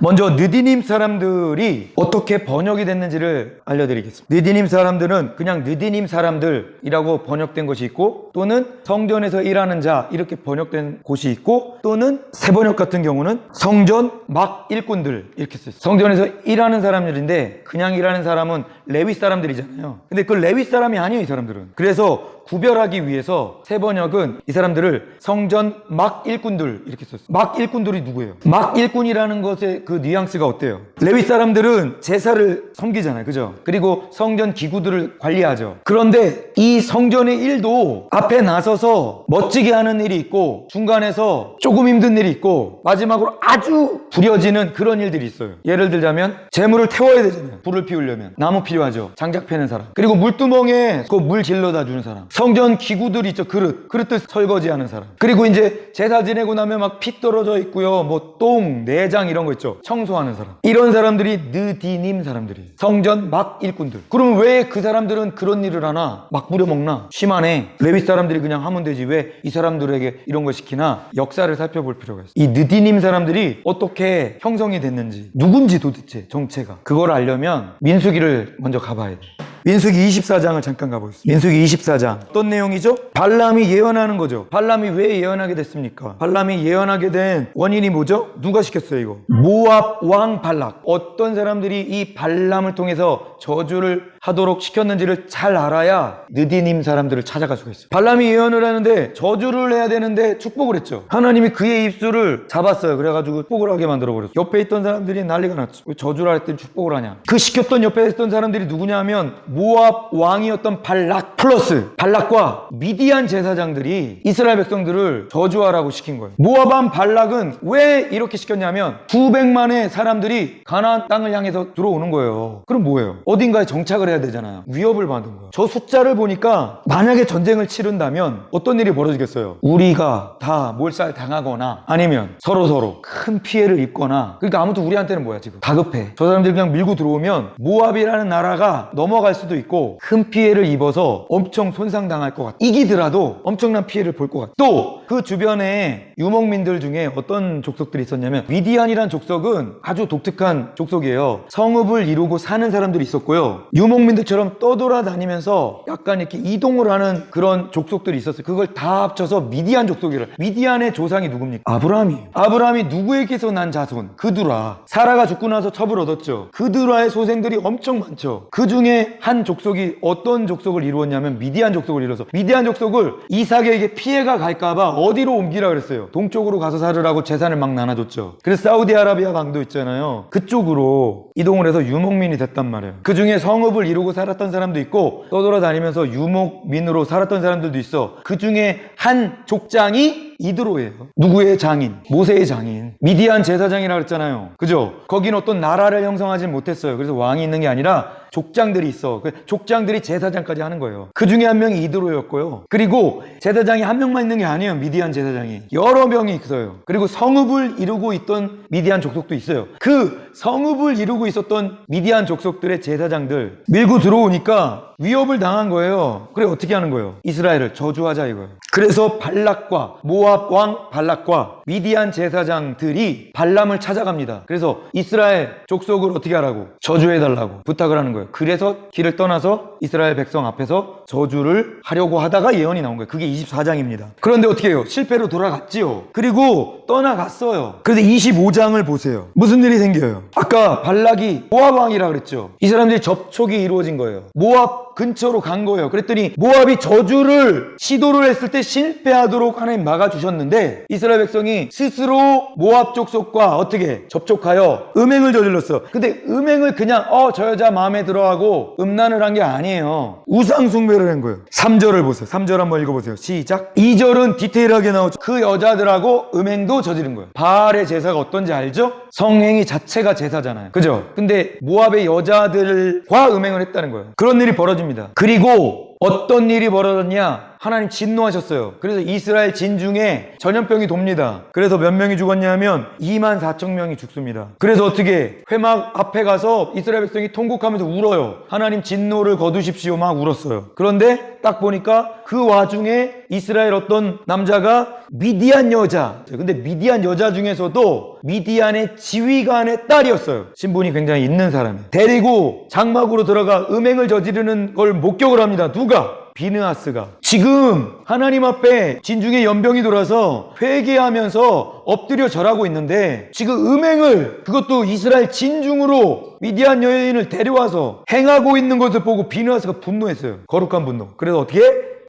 먼저 느디님 사람들이 어떻게 번역이 됐는지를 알려드리겠습니다. 느디님 사람들은 그냥 느디님 사람들이라고 번역된 것이 있고, 또는 성전에서 일하는 자 이렇게 번역된 곳이 있고, 또는 새 번역 같은 경우는 성전 막 일꾼들 이렇게 써있어요. 성전에서 일하는 사람들인데 그냥 일하는 사람은 레위 사람들이잖아요. 근데 그 레위 사람이 아니에요, 이 사람들은. 그래서 구별하기 위해서 새 번역은 이 사람들을 성전 막 일꾼들 이렇게 썼어요. 막 일꾼들이 누구예요? 막 일꾼이라는 것의 그 뉘앙스가 어때요? 레위 사람들은 제사를 섬기잖아요, 그죠? 그리고 성전 기구들을 관리하죠. 그런데 이 성전의 일도 앞에 나서서 멋지게 하는 일이 있고, 중간에서 조금 힘든 일이 있고, 마지막으로 아주 부려지는 그런 일들이 있어요. 예를 들자면 재물을 태워야 되잖아요. 불을 피우려면 나무 필요하죠. 장작 패는 사람, 그리고 물두멍에 그 물 질러다 주는 사람, 성전 기구들 있죠. 그릇들 설거지하는 사람, 그리고 이제 제사 지내고 나면 막 피 떨어져 있고요, 뭐 똥, 내장 이런 거 있죠. 청소하는 사람. 이런 사람들이 느디님 사람들이 성전 막 일꾼들. 그러면 왜 그 사람들은 그런 일을 하나? 막 부려먹나? 심하네. 레위 사람들이 그냥 하면 되지 왜 이 사람들에게 이런 걸 시키나? 역사를 살펴볼 필요가 있어요. 이 느디님 사람들이 어떻게 형성이 됐는지, 누군지 도대체 정체가, 그걸 알려면 민수기를 먼저 가봐야 돼요. 민수기 24장을 잠깐 가보겠습니다. 민수기 24장 어떤 내용이죠? 발람이 예언하는 거죠. 발람이 왜 예언하게 됐습니까? 발람이 예언하게 된 원인이 뭐죠? 누가 시켰어요 이거? 모압 왕 발락. 어떤 사람들이 이 발람을 통해서 저주를 하도록 시켰는지를 잘 알아야 느디님 사람들을 찾아갈 수가 있어요. 발람이 예언을 하는데 저주를 해야 되는데 축복을 했죠. 하나님이 그의 입술을 잡았어요. 그래가지고 축복을 하게 만들어버렸어요. 옆에 있던 사람들이 난리가 났죠. 왜 저주를 할 때 축복을 하냐? 그 시켰던 옆에 있던 사람들이 누구냐 하면 모압 왕이었던 발락 플러스 발락과 미디안 제사장들이 이스라엘 백성들을 저주하라고 시킨 거예요. 모압 왕 발락은 왜 이렇게 시켰냐면 900만의 사람들이 가나안 땅을 향해서 들어오는 거예요. 그럼 뭐예요? 어딘가에 정착을 해야 되잖아요. 위협을 받은 거예요. 저 숫자를 보니까 만약에 전쟁을 치른다면 어떤 일이 벌어지겠어요? 우리가 다 몰살 당하거나 아니면 서로 큰 피해를 입거나. 그러니까 아무튼 우리한테는 뭐야 지금? 다급해. 저 사람들이 그냥 밀고 들어오면 모압이라는 나라가 넘어갈 수도 있고 큰 피해를 입어서 엄청 손상당할 것 같아. 이기더라도 엄청난 피해를 볼 것 같아. 또 그 주변에 유목민들 중에 어떤 족속들이 있었냐면 미디안이란 족속은 아주 독특한 족속이에요. 성읍을 이루고 사는 사람들이 있었고요, 유목민들처럼 떠돌아다니면서 약간 이렇게 이동을 하는 그런 족속들이 있었어요. 그걸 다 합쳐서 미디안 족속이라. 미디안의 조상이 누굽니까? 아브라함이에요. 아브라함이 누구에게서 난 자손? 그두라. 사라가 죽고 나서 첩을 얻었죠. 그두라의 소생들이 엄청 많죠. 그 중에 한 족속이 어떤 족속을 이루었냐면 미디안 족속을 이뤄서, 미디안 족속을 이삭에게 피해가 갈까봐 어디로 옮기라 그랬어요? 동쪽으로 가서 살으라고 재산을 막 나눠줬죠. 그래서 사우디아라비아 강도 있잖아요. 그쪽으로 이동을 해서 유목민이 됐단 말이에요. 그 중에 성읍을 이루고 살았던 사람도 있고 떠돌아다니면서 유목민으로 살았던 사람들도 있어. 그 중에 한 족장이 이드로예요. 누구의 장인? 모세의 장인. 미디안 제사장이라고 했잖아요. 그죠? 거긴 어떤 나라를 형성하지 못했어요. 그래서 왕이 있는 게 아니라 족장들이 있어. 그 족장들이 제사장까지 하는 거예요. 그 중에 한 명이 이드로였고요. 그리고 제사장이 한 명만 있는 게 아니에요. 미디안 제사장이 여러 명이 있어요. 그리고 성읍을 이루고 있던 미디안 족속도 있어요. 그 성읍을 이루고 있었던 미디안 족속들의 제사장들 밀고 들어오니까 위협을 당한 거예요. 그래 어떻게 하는 거예요? 이스라엘을 저주하자 이거예요. 그래서 발락과 모압 왕 발락과 미디안 제사장들이 발람을 찾아갑니다. 그래서 이스라엘 족속을 어떻게 하라고? 저주해달라고 부탁을 하는 거예요. 그래서 길을 떠나서 이스라엘 백성 앞에서 저주를 하려고 하다가 예언이 나온 거예요. 그게 24장입니다. 그런데 어떻게 해요? 실패로 돌아갔지요. 그리고 떠나갔어요. 그런데 25장을 보세요. 무슨 일이 생겨요? 아까 발락이 모압 왕이라 그랬죠. 이 사람들이 접촉이 이루어진 거예요. 모압 근처로 간 거예요. 그랬더니 모압이 저주를 시도를 했을 때 실패하도록 하나님 막아주셨는데 이스라엘 백성이 스스로 모압 족속과 어떻게 접촉하여 음행을 저질렀어. 근데 음행을 그냥 저 여자 마음에 들어하고 음란을 한 게 아니에요. 우상 숭배를 한 거예요. 3절을 보세요. 3절 한번 읽어보세요. 시작. 2절은 디테일하게 나오죠. 그 여자들하고 음행도 저지른 거예요. 바알의 제사가 어떤지 알죠? 성행위 자체가 제사잖아요. 그죠? 근데 모압의 여자들과 음행을 했다는 거예요. 그런 일이 벌어집니다. 그리고 어떤 일이 벌어졌냐? 하나님 진노하셨어요. 그래서 이스라엘 진중에 전염병이 돕니다. 그래서 몇 명이 죽었냐면 2만 4천 명이 죽습니다. 그래서 어떻게 회막 앞에 가서 이스라엘 백성이 통곡하면서 울어요. 하나님 진노를 거두십시오 막 울었어요. 그런데 딱 보니까 그 와중에 이스라엘 어떤 남자가 미디안 여자, 근데 미디안 여자 중에서도 미디안의 지휘관의 딸이었어요. 신분이 굉장히 있는 사람이에요. 데리고 장막으로 들어가 음행을 저지르는 걸 목격을 합니다. 누가? 비느하스가. 지금 하나님 앞에 진중에 연병이 돌아서 회개하면서 엎드려 절하고 있는데 지금 음행을, 그것도 이스라엘 진중으로 미디안 여인을 데려와서 행하고 있는 것을 보고 비느하스가 분노했어요. 거룩한 분노. 그래서 어떻게?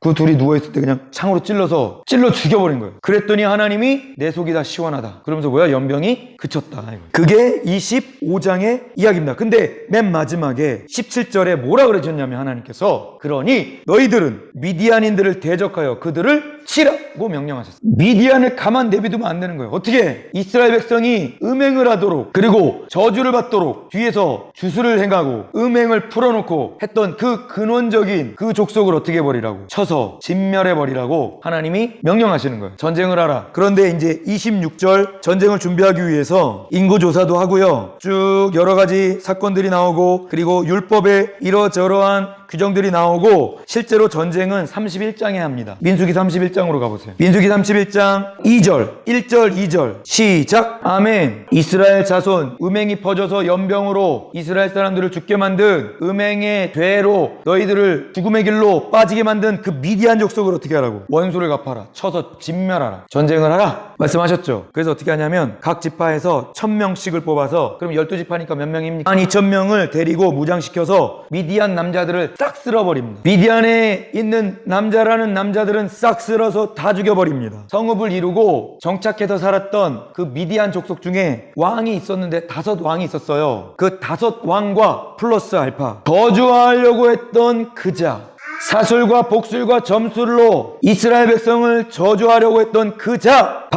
그 둘이 누워있을 때 그냥 창으로 찔러 죽여버린 거예요. 그랬더니 하나님이 내 속이 다 시원하다. 그러면서 뭐야? 연병이 그쳤다. 그게 25장의 이야기입니다. 근데 맨 마지막에 17절에 뭐라 그러셨냐면 하나님께서 그러니 너희들은 미디안인들을 대적하여 그들을 치라고 명령하셨어요. 미디안을 가만 내비두면 안 되는 거예요. 어떻게? 이스라엘 백성이 음행을 하도록, 그리고 저주를 받도록 뒤에서 주술을 행하고 음행을 풀어놓고 했던 그 근원적인 그 족속을 어떻게 해버리라고? 쳐서 진멸해버리라고 하나님이 명령하시는 거예요. 전쟁을 하라. 그런데 이제 26절 전쟁을 준비하기 위해서 인구조사도 하고요. 쭉 여러 가지 사건들이 나오고, 그리고 율법에 이러저러한 규정들이 나오고, 실제로 전쟁은 31장에 합니다. 민수기 31장으로 가보세요. 민수기 31장 2절, 1절, 2절 시작. 아멘. 이스라엘 자손 음행이 퍼져서 연병으로 이스라엘 사람들을 죽게 만든 음행의 죄로 너희들을 죽음의 길로 빠지게 만든 그 미디안 족속을 어떻게 하라고? 원수를 갚아라. 쳐서 진멸하라. 전쟁을 하라 말씀하셨죠. 그래서 어떻게 하냐면 각 지파에서 1000명씩을 뽑아서, 그럼 12지파니까 몇 명입니까? 12,000명을 데리고 무장시켜서 미디안 남자들을 싹 쓸어버립니다. 미디안에 있는 남자라는 남자들은 싹 쓸어서 다 죽여버립니다. 성읍을 이루고 정착해서 살았던 그 미디안 족속 중에 왕이 있었는데 5왕이 있었어요. 그 5왕과 플러스 알파, 저주하려고 했던 그자, 사술과 복술과 점술로 이스라엘 백성을 저주하려고 했던 그자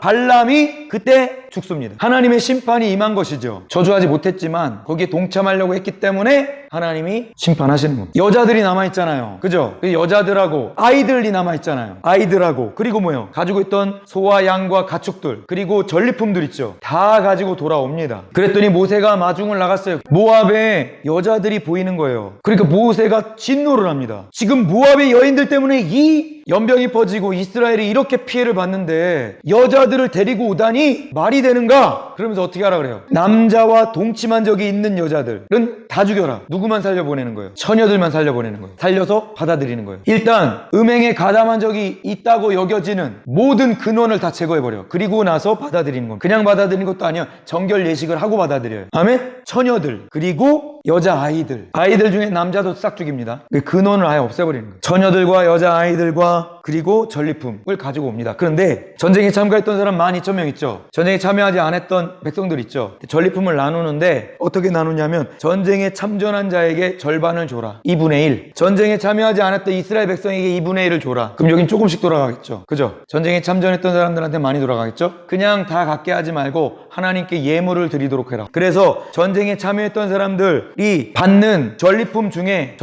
발람이 그때 죽습니다. 하나님의 심판이 임한 것이죠. 저주하지 못했지만 거기에 동참하려고 했기 때문에 하나님이 심판하시는 겁니다. 여자들이 남아있잖아요. 그죠? 그 여자들하고 아이들이 남아있잖아요. 아이들하고, 그리고 뭐요? 가지고 있던 소와 양과 가축들, 그리고 전리품들 있죠. 다 가지고 돌아옵니다. 그랬더니 모세가 마중을 나갔어요. 모압에 여자들이 보이는 거예요. 그러니까 모세가 진노를 합니다. 지금 모압의 여인들 때문에 이 연병이 퍼지고 이스라엘이 이렇게 피해를 받는데 여자들을 데리고 오다니 말이 되는가? 그러면서 어떻게 하라 그래요? 남자와 동침한 적이 있는 여자들은 다 죽여라. 누구만 살려보내는 거예요? 처녀들만 살려보내는 거예요. 살려서 받아들이는 거예요. 일단 음행에 가담한 적이 있다고 여겨지는 모든 근원을 다 제거해버려. 그리고 나서 받아들이는 겁니다. 그냥 받아들이는 것도 아니야. 정결 예식을 하고 받아들여요. 아멘? 처녀들, 그리고 여자아이들 중에 남자도 싹 죽입니다. 그 근원을 아예 없애버리는 거예요. 처녀들과 여자아이들과 그리고 전리품을 가지고 옵니다. 그런데 전쟁에 참가했던 사람 12,000명 있죠. 전쟁에 참여하지 않았던 백성들 있죠. 전리품을 나누는데 어떻게 나누냐면 전쟁에 참전한 자에게 절반을 줘라. 2분의 1. 전쟁에 참여하지 않았던 이스라엘 백성에게 2분의 1을 줘라. 그럼 여긴 조금씩 돌아가겠죠. 그죠? 전쟁에 참전했던 사람들한테 많이 돌아가겠죠. 그냥 다 갖게 하지 말고 하나님께 예물을 드리도록 해라. 그래서 전쟁에 참여했던 사람들이 받는 전리품 중에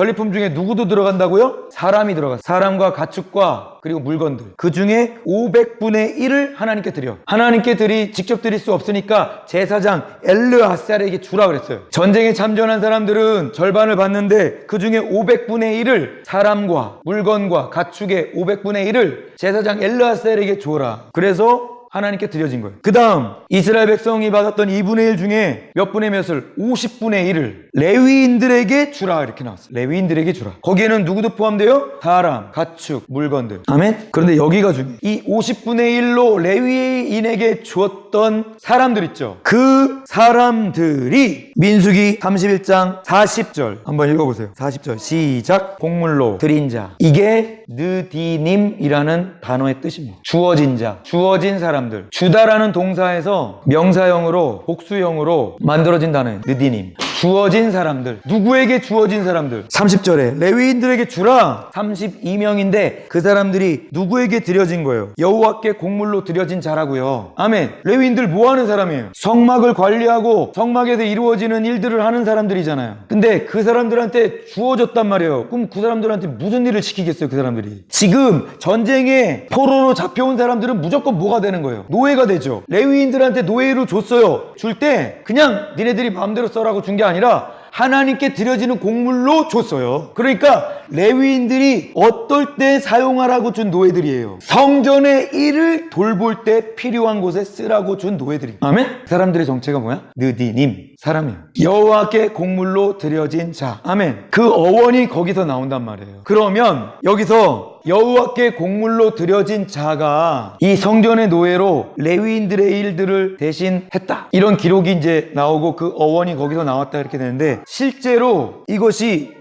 누구도 들어간다고요? 사람이 들어갔어요. 사람과 가축과 그리고 물건들, 그 중에 500분의 1을 하나님께 드려. 하나님께 직접 드릴 수 없으니까 제사장 엘르아살에게 주라 그랬어요. 전쟁에 참전한 사람들은 절반을 받는데 그 중에 500분의 1을 사람과 물건과 가축의 500분의 1을 제사장 엘르아살에게 줘라. 그래서 하나님께 드려진 거예요. 그 다음 이스라엘 백성이 받았던 2분의 1 중에 몇 분의 몇을? 50분의 1을 레위인들에게 주라 이렇게 나왔어요. 레위인들에게 주라. 거기에는 누구도 포함돼요? 사람, 가축, 물건들. 아멘? 그런데 여기가 중요해요. 이 50분의 1로 레위인에게 주었던 사람들 있죠. 그 사람들이 민수기 31장 40절 한번 읽어보세요. 40절 시작. 곡물로 드린 자, 이게 느디님이라는 단어의 뜻입니다. 주어진 자, 주어진 사람들. 주다라는 동사에서 명사형으로 복수형으로 만들어진 단어예요. 느디님. 주어진 사람들. 누구에게 주어진 사람들? 30절에 레위인들에게 주라. 32명인데 그 사람들이 누구에게 드려진 거예요? 여호와께 곡물로 드려진 자라고요. 아멘. 레위인들 뭐 하는 사람이에요? 성막을 관리하고 성막에서 이루어지는 일들을 하는 사람들이잖아요. 근데 그 사람들한테 주어졌단 말이에요. 그럼 그 사람들한테 무슨 일을 시키겠어요? 그 사람들이 지금 전쟁에 포로로 잡혀온 사람들은 무조건 뭐가 되는 거예요? 노예가 되죠. 레위인들한테 노예로 줬어요. 줄 때 그냥 니네들이 마음대로 써라고 준 게 아니라 하나님께 드려지는 곡물로 줬어요. 그러니까 레위인들이 어떨 때 사용하라고 준 노예들이에요. 성전의 일을 돌볼 때 필요한 곳에 쓰라고 준 노예들이. 아멘? 그 사람들의 정체가 뭐야? 느디님 사람이에요. 여호와께 곡물로 드려진 자. 아멘. 그 어원이 거기서 나온단 말이에요. 그러면 여기서 여호와께 곡물로 드려진 자가 이 성전의 노예로 레위인들의 일들을 대신했다. 이런 기록이 이제 나오고 그 어원이 거기서 나왔다 이렇게 되는데 실제로 이것이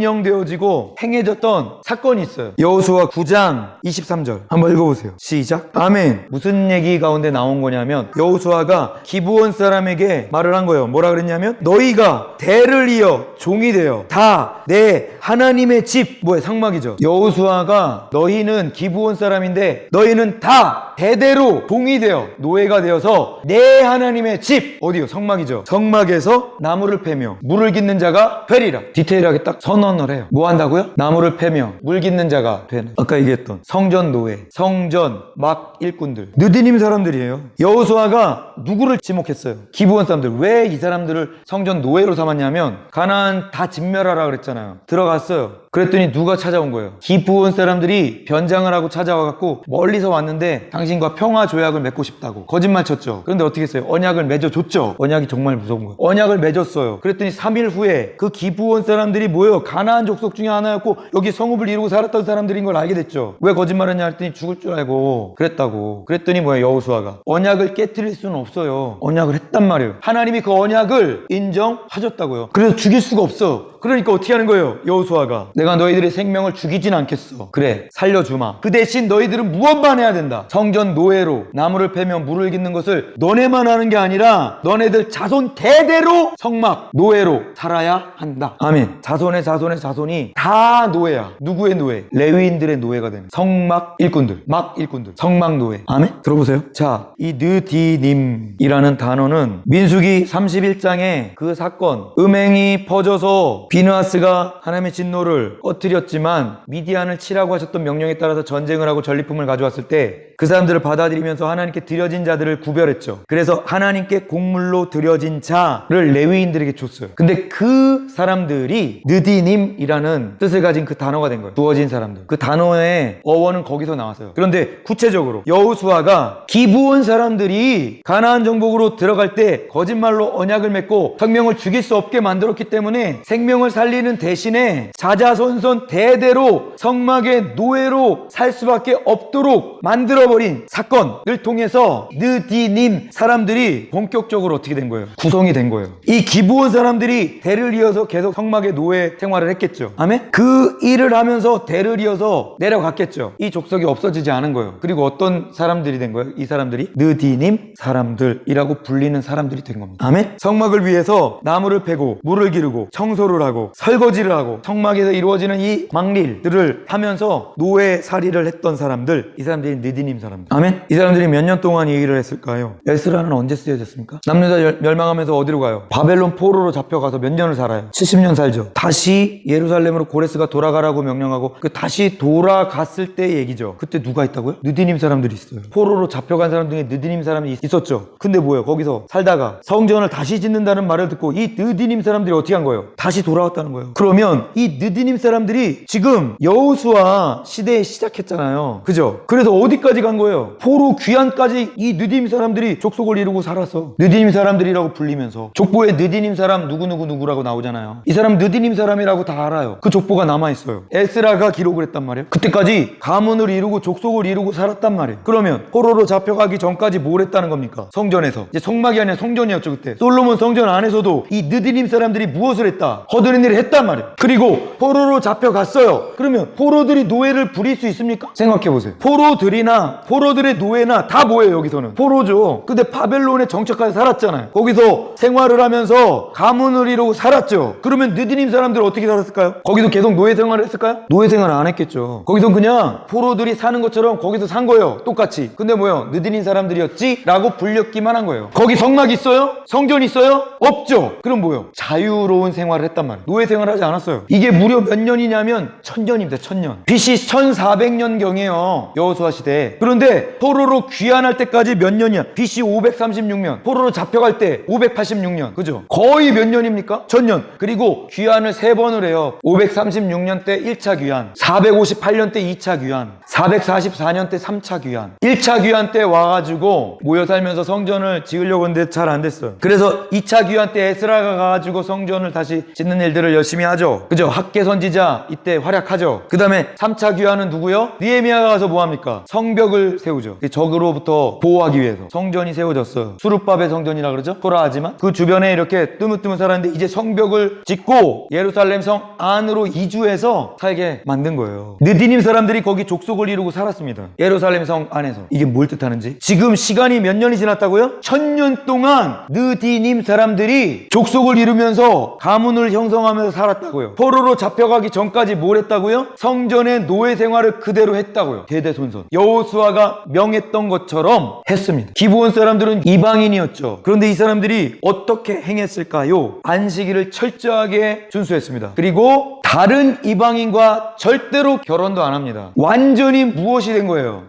명령되어지고 행해졌던 사건이 있어요. 여호수아 9장 23절 한번 읽어보세요. 시작. 아멘. 무슨 얘기 가운데 나온 거냐면 여호수아가 기브온 사람에게 말을 한 거예요. 뭐라 그랬냐면 너희가 대를 이어 종이 되어 다 내 하나님의 집 뭐야 상막이죠. 여호수아가 너희는 기브온 사람인데 너희는 다 대대로 종이 되어 노예가 되어서 내 하나님의 집 어디요? 성막이죠. 성막에서 나무를 패며 물을 깃는 자가 되리라. 디테일하게 딱 선언을 해요. 뭐 한다고요? 나무를 패며 물 깃는 자가 되는. 아까 얘기했던 성전 노예, 성전 막 일꾼들, 느디님 사람들이에요. 여호수아가 누구를 지목했어요? 기브온 사람들. 왜 이 사람들을 성전 노예로 삼았냐면 가나안 다 진멸하라 그랬잖아요. 들어갔어요. 그랬더니 누가 찾아온 거예요? 기브온 사람들이 변장을 하고 찾아와갖고 멀리서 왔는데 당신과 평화 조약을 맺고 싶다고 거짓말 쳤죠. 그런데 어떻게 했어요? 언약을 맺어줬죠. 언약이 정말 무서운 거예요. 언약을 맺었어요. 그랬더니 3일 후에 그 기브온 사람들이 뭐예요? 가나안 족속 중에 하나였고 여기 성읍을 이루고 살았던 사람들인 걸 알게 됐죠. 왜 거짓말했냐 했더니 죽을 줄 알고 그랬다고. 그랬더니 뭐예요? 여호수아가 언약을 깨트릴 수는 없어요. 언약을 했단 말이에요. 하나님이 그 언약을 인정하셨다고요. 그래서 죽일 수가 없어. 그러니까 어떻게 하는 거예요? 여호수아가 내가 너희들의 생명을 죽이진 않겠어. 그래 살려주마. 그 대신 너희들은 무엇만 해야 된다. 성전 노예로 나무를 패며 물을 깃는 것을 너네만 하는 게 아니라 너네들 자손 대대로 성막 노예로 살아야 한다. 아멘. 자손의 자손이 다 노예야. 누구의 노예? 레위인들의 노예가 되는 성막 일꾼들, 막 일꾼들, 성막 노예. 아멘. 들어보세요. 자, 이 느디님이라는 단어는 민수기 31장에 그 사건 음행이 퍼져서 비느하스가 하나님의 진노를 꺼뜨렸지만 미디안을 치라고 하셨던 명령에 따라서 전쟁을 하고 전리품을 가져왔을 때 그 사람들을 받아들이면서 하나님께 드려진 자들을 구별했죠. 그래서 하나님께 곡물로 드려진 자를 레위인들에게 줬어요. 근데 그 사람들이 느디님이라는 뜻을 가진 그 단어가 된 거예요. 주어진 사람들. 그 단어의 어원은 거기서 나왔어요. 그런데 구체적으로 여호수아가 기브온 사람들이 가나안 정복으로 들어갈 때 거짓말로 언약을 맺고 생명을 죽일 수 없게 만들었기 때문에 생명을 살리는 대신에 자자손손 대대로 성막의 노예로 살 수밖에 없도록 만들어버린 사건을 통해서 느디님 사람들이 본격적으로 어떻게 된 거예요? 구성이 된 거예요. 이 기브온 사람들이 대를 이어서 계속 성막의 노예 생활을 했겠죠. 아멘? 그 일을 하면서 대를 이어서 내려갔겠죠. 이 족속이 없어지지 않은 거예요. 그리고 어떤 사람들이 된 거예요? 이 사람들이 느디님 사람들이라고 불리는 사람들이 된 겁니다. 아멘? 성막을 위해서 나무를 패고 물을 기르고 청소를 하고 설거지를 하고 성막에서 이루어지는 이 막일들을 하면서 노예살이를 했던 사람들, 이 사람들이 느디님 사람들. 아멘? 이 사람들이 몇 년 동안 이 일을 했을까요? 에스라는 언제 쓰여졌습니까? 남유다 멸망하면서 어디로 가요? 바벨론 포로로 잡혀가서 몇 년을 살아요? 70년 살죠. 다시 예루살렘으로 고레스가 돌아가라고 명령하고 그 다시 돌아갔을 때 얘기죠. 그때 누가 있다고요? 느디님 사람들이 있어요. 포로로 잡혀간 사람 중에 느디님 사람이 있었죠. 근데 뭐예요? 거기서 살다가 성전을 다시 짓는다는 말을 듣고 이 느디님 사람들이 어떻게 한 거예요? 다시 돌아왔다는 거예요. 그러면 이 느디님 사람들이 지금 여호수아 시대에 시작했잖아요. 그죠? 그래서 어디까지 간 거예요? 포로 귀환까지 이 느디님 사람들이 족속을 이루고 살았어. 느디님 사람들이라고 불리면서 족보에 느디님 사람 누구라고 나오잖아요. 이 사람 느디님 사람이라고 다 알아요. 그 족보가 남아있어요. 에스라가 기록을 했단 말이에요. 그때까지 가문을 이루고 족속을 이루고 살았단 말이에요. 그러면 포로로 잡혀가기 전까지 뭘 했다는 겁니까? 성전에서. 이제 성막이 아니라 성전이었죠. 그때 솔로몬 성전 안에서도 이 느디님 사람들이 무엇을 했다? 모든 일을 했단 말이에요. 그리고 포로로 잡혀갔어요. 그러면 포로들이 노예를 부릴 수 있습니까? 생각해보세요. 포로들의 노예나 다 뭐예요? 여기서는 포로죠. 근데 바벨론에 정착해서 살았잖아요. 거기서 생활을 하면서 가문을 이루고 살았죠. 그러면 느디님 사람들은 어떻게 살았을까요? 거기서 계속 노예 생활을 했을까요? 노예 생활을 안 했겠죠. 거기서 그냥 포로들이 사는 것처럼 거기서 산 거예요. 똑같이. 근데 뭐예요? 느디님 사람들이었지? 라고 불렸기만 한 거예요. 거기 성막 있어요? 성전 있어요? 없죠. 그럼 뭐예요? 자유로운 생활을 했단 말이에요. 노예 생활을 하지 않았어요. 이게 무려 몇 년이냐면 1000년입니다. 1000년. BC 1400년경이에요. 여호수아 시대. 그런데 포로로 귀환할 때까지 몇 년이야? BC 536년. 포로로 잡혀갈 때 586년. 그죠? 거의 몇 년입니까? 1000년. 그리고 귀환을 3번을 해요. 536년 때 1차 귀환, 458년 때 2차 귀환, 444년 때 3차 귀환. 1차 귀환 때 와가지고 모여 살면서 성전을 지으려고 했는데 잘 안 됐어요. 그래서 2차 귀환 때 에스라가 가가지고 성전을 다시 짓는 일들을 열심히 하죠. 그죠? 학계 선지자 이때 활약하죠. 그 다음에 3차 귀환은 누구요? 느헤미야가 가서 뭐합니까? 성벽을 세우죠. 적으로부터 보호하기 위해서 성전이 세워졌어요. 수룹밥의 성전이라 그러죠? 초라하지만 그 주변에 이렇게 뜨문뜨문 살았는데 이제 성벽을 짓고 예루살렘 성 안으로 이주해서 살게 만든 거예요. 느디님 사람들이 거기 족속을 이루고 살았습니다. 예루살렘 성 안에서. 이게 뭘 뜻하는지? 지금 시간이 몇 년이 지났다고요? 1000년 동안 느디님 사람들이 족속을 이루면서 가문을 형성하면서 살았다고요. 포로로 잡혀가기 전까지 뭘 했다고요? 성전의 노예 생활을 그대로 했다고요. 대대손손. 여호수아가 명했던 것처럼 했습니다. 기브온 사람들은 이방인이었죠. 그런데 이 사람들이 어떻게 행했을까요? 안식일을 철저하게 준수했습니다. 그리고 다른 이방인과 절대로 결혼도 안 합니다. 완전히 무엇이 된 거예요?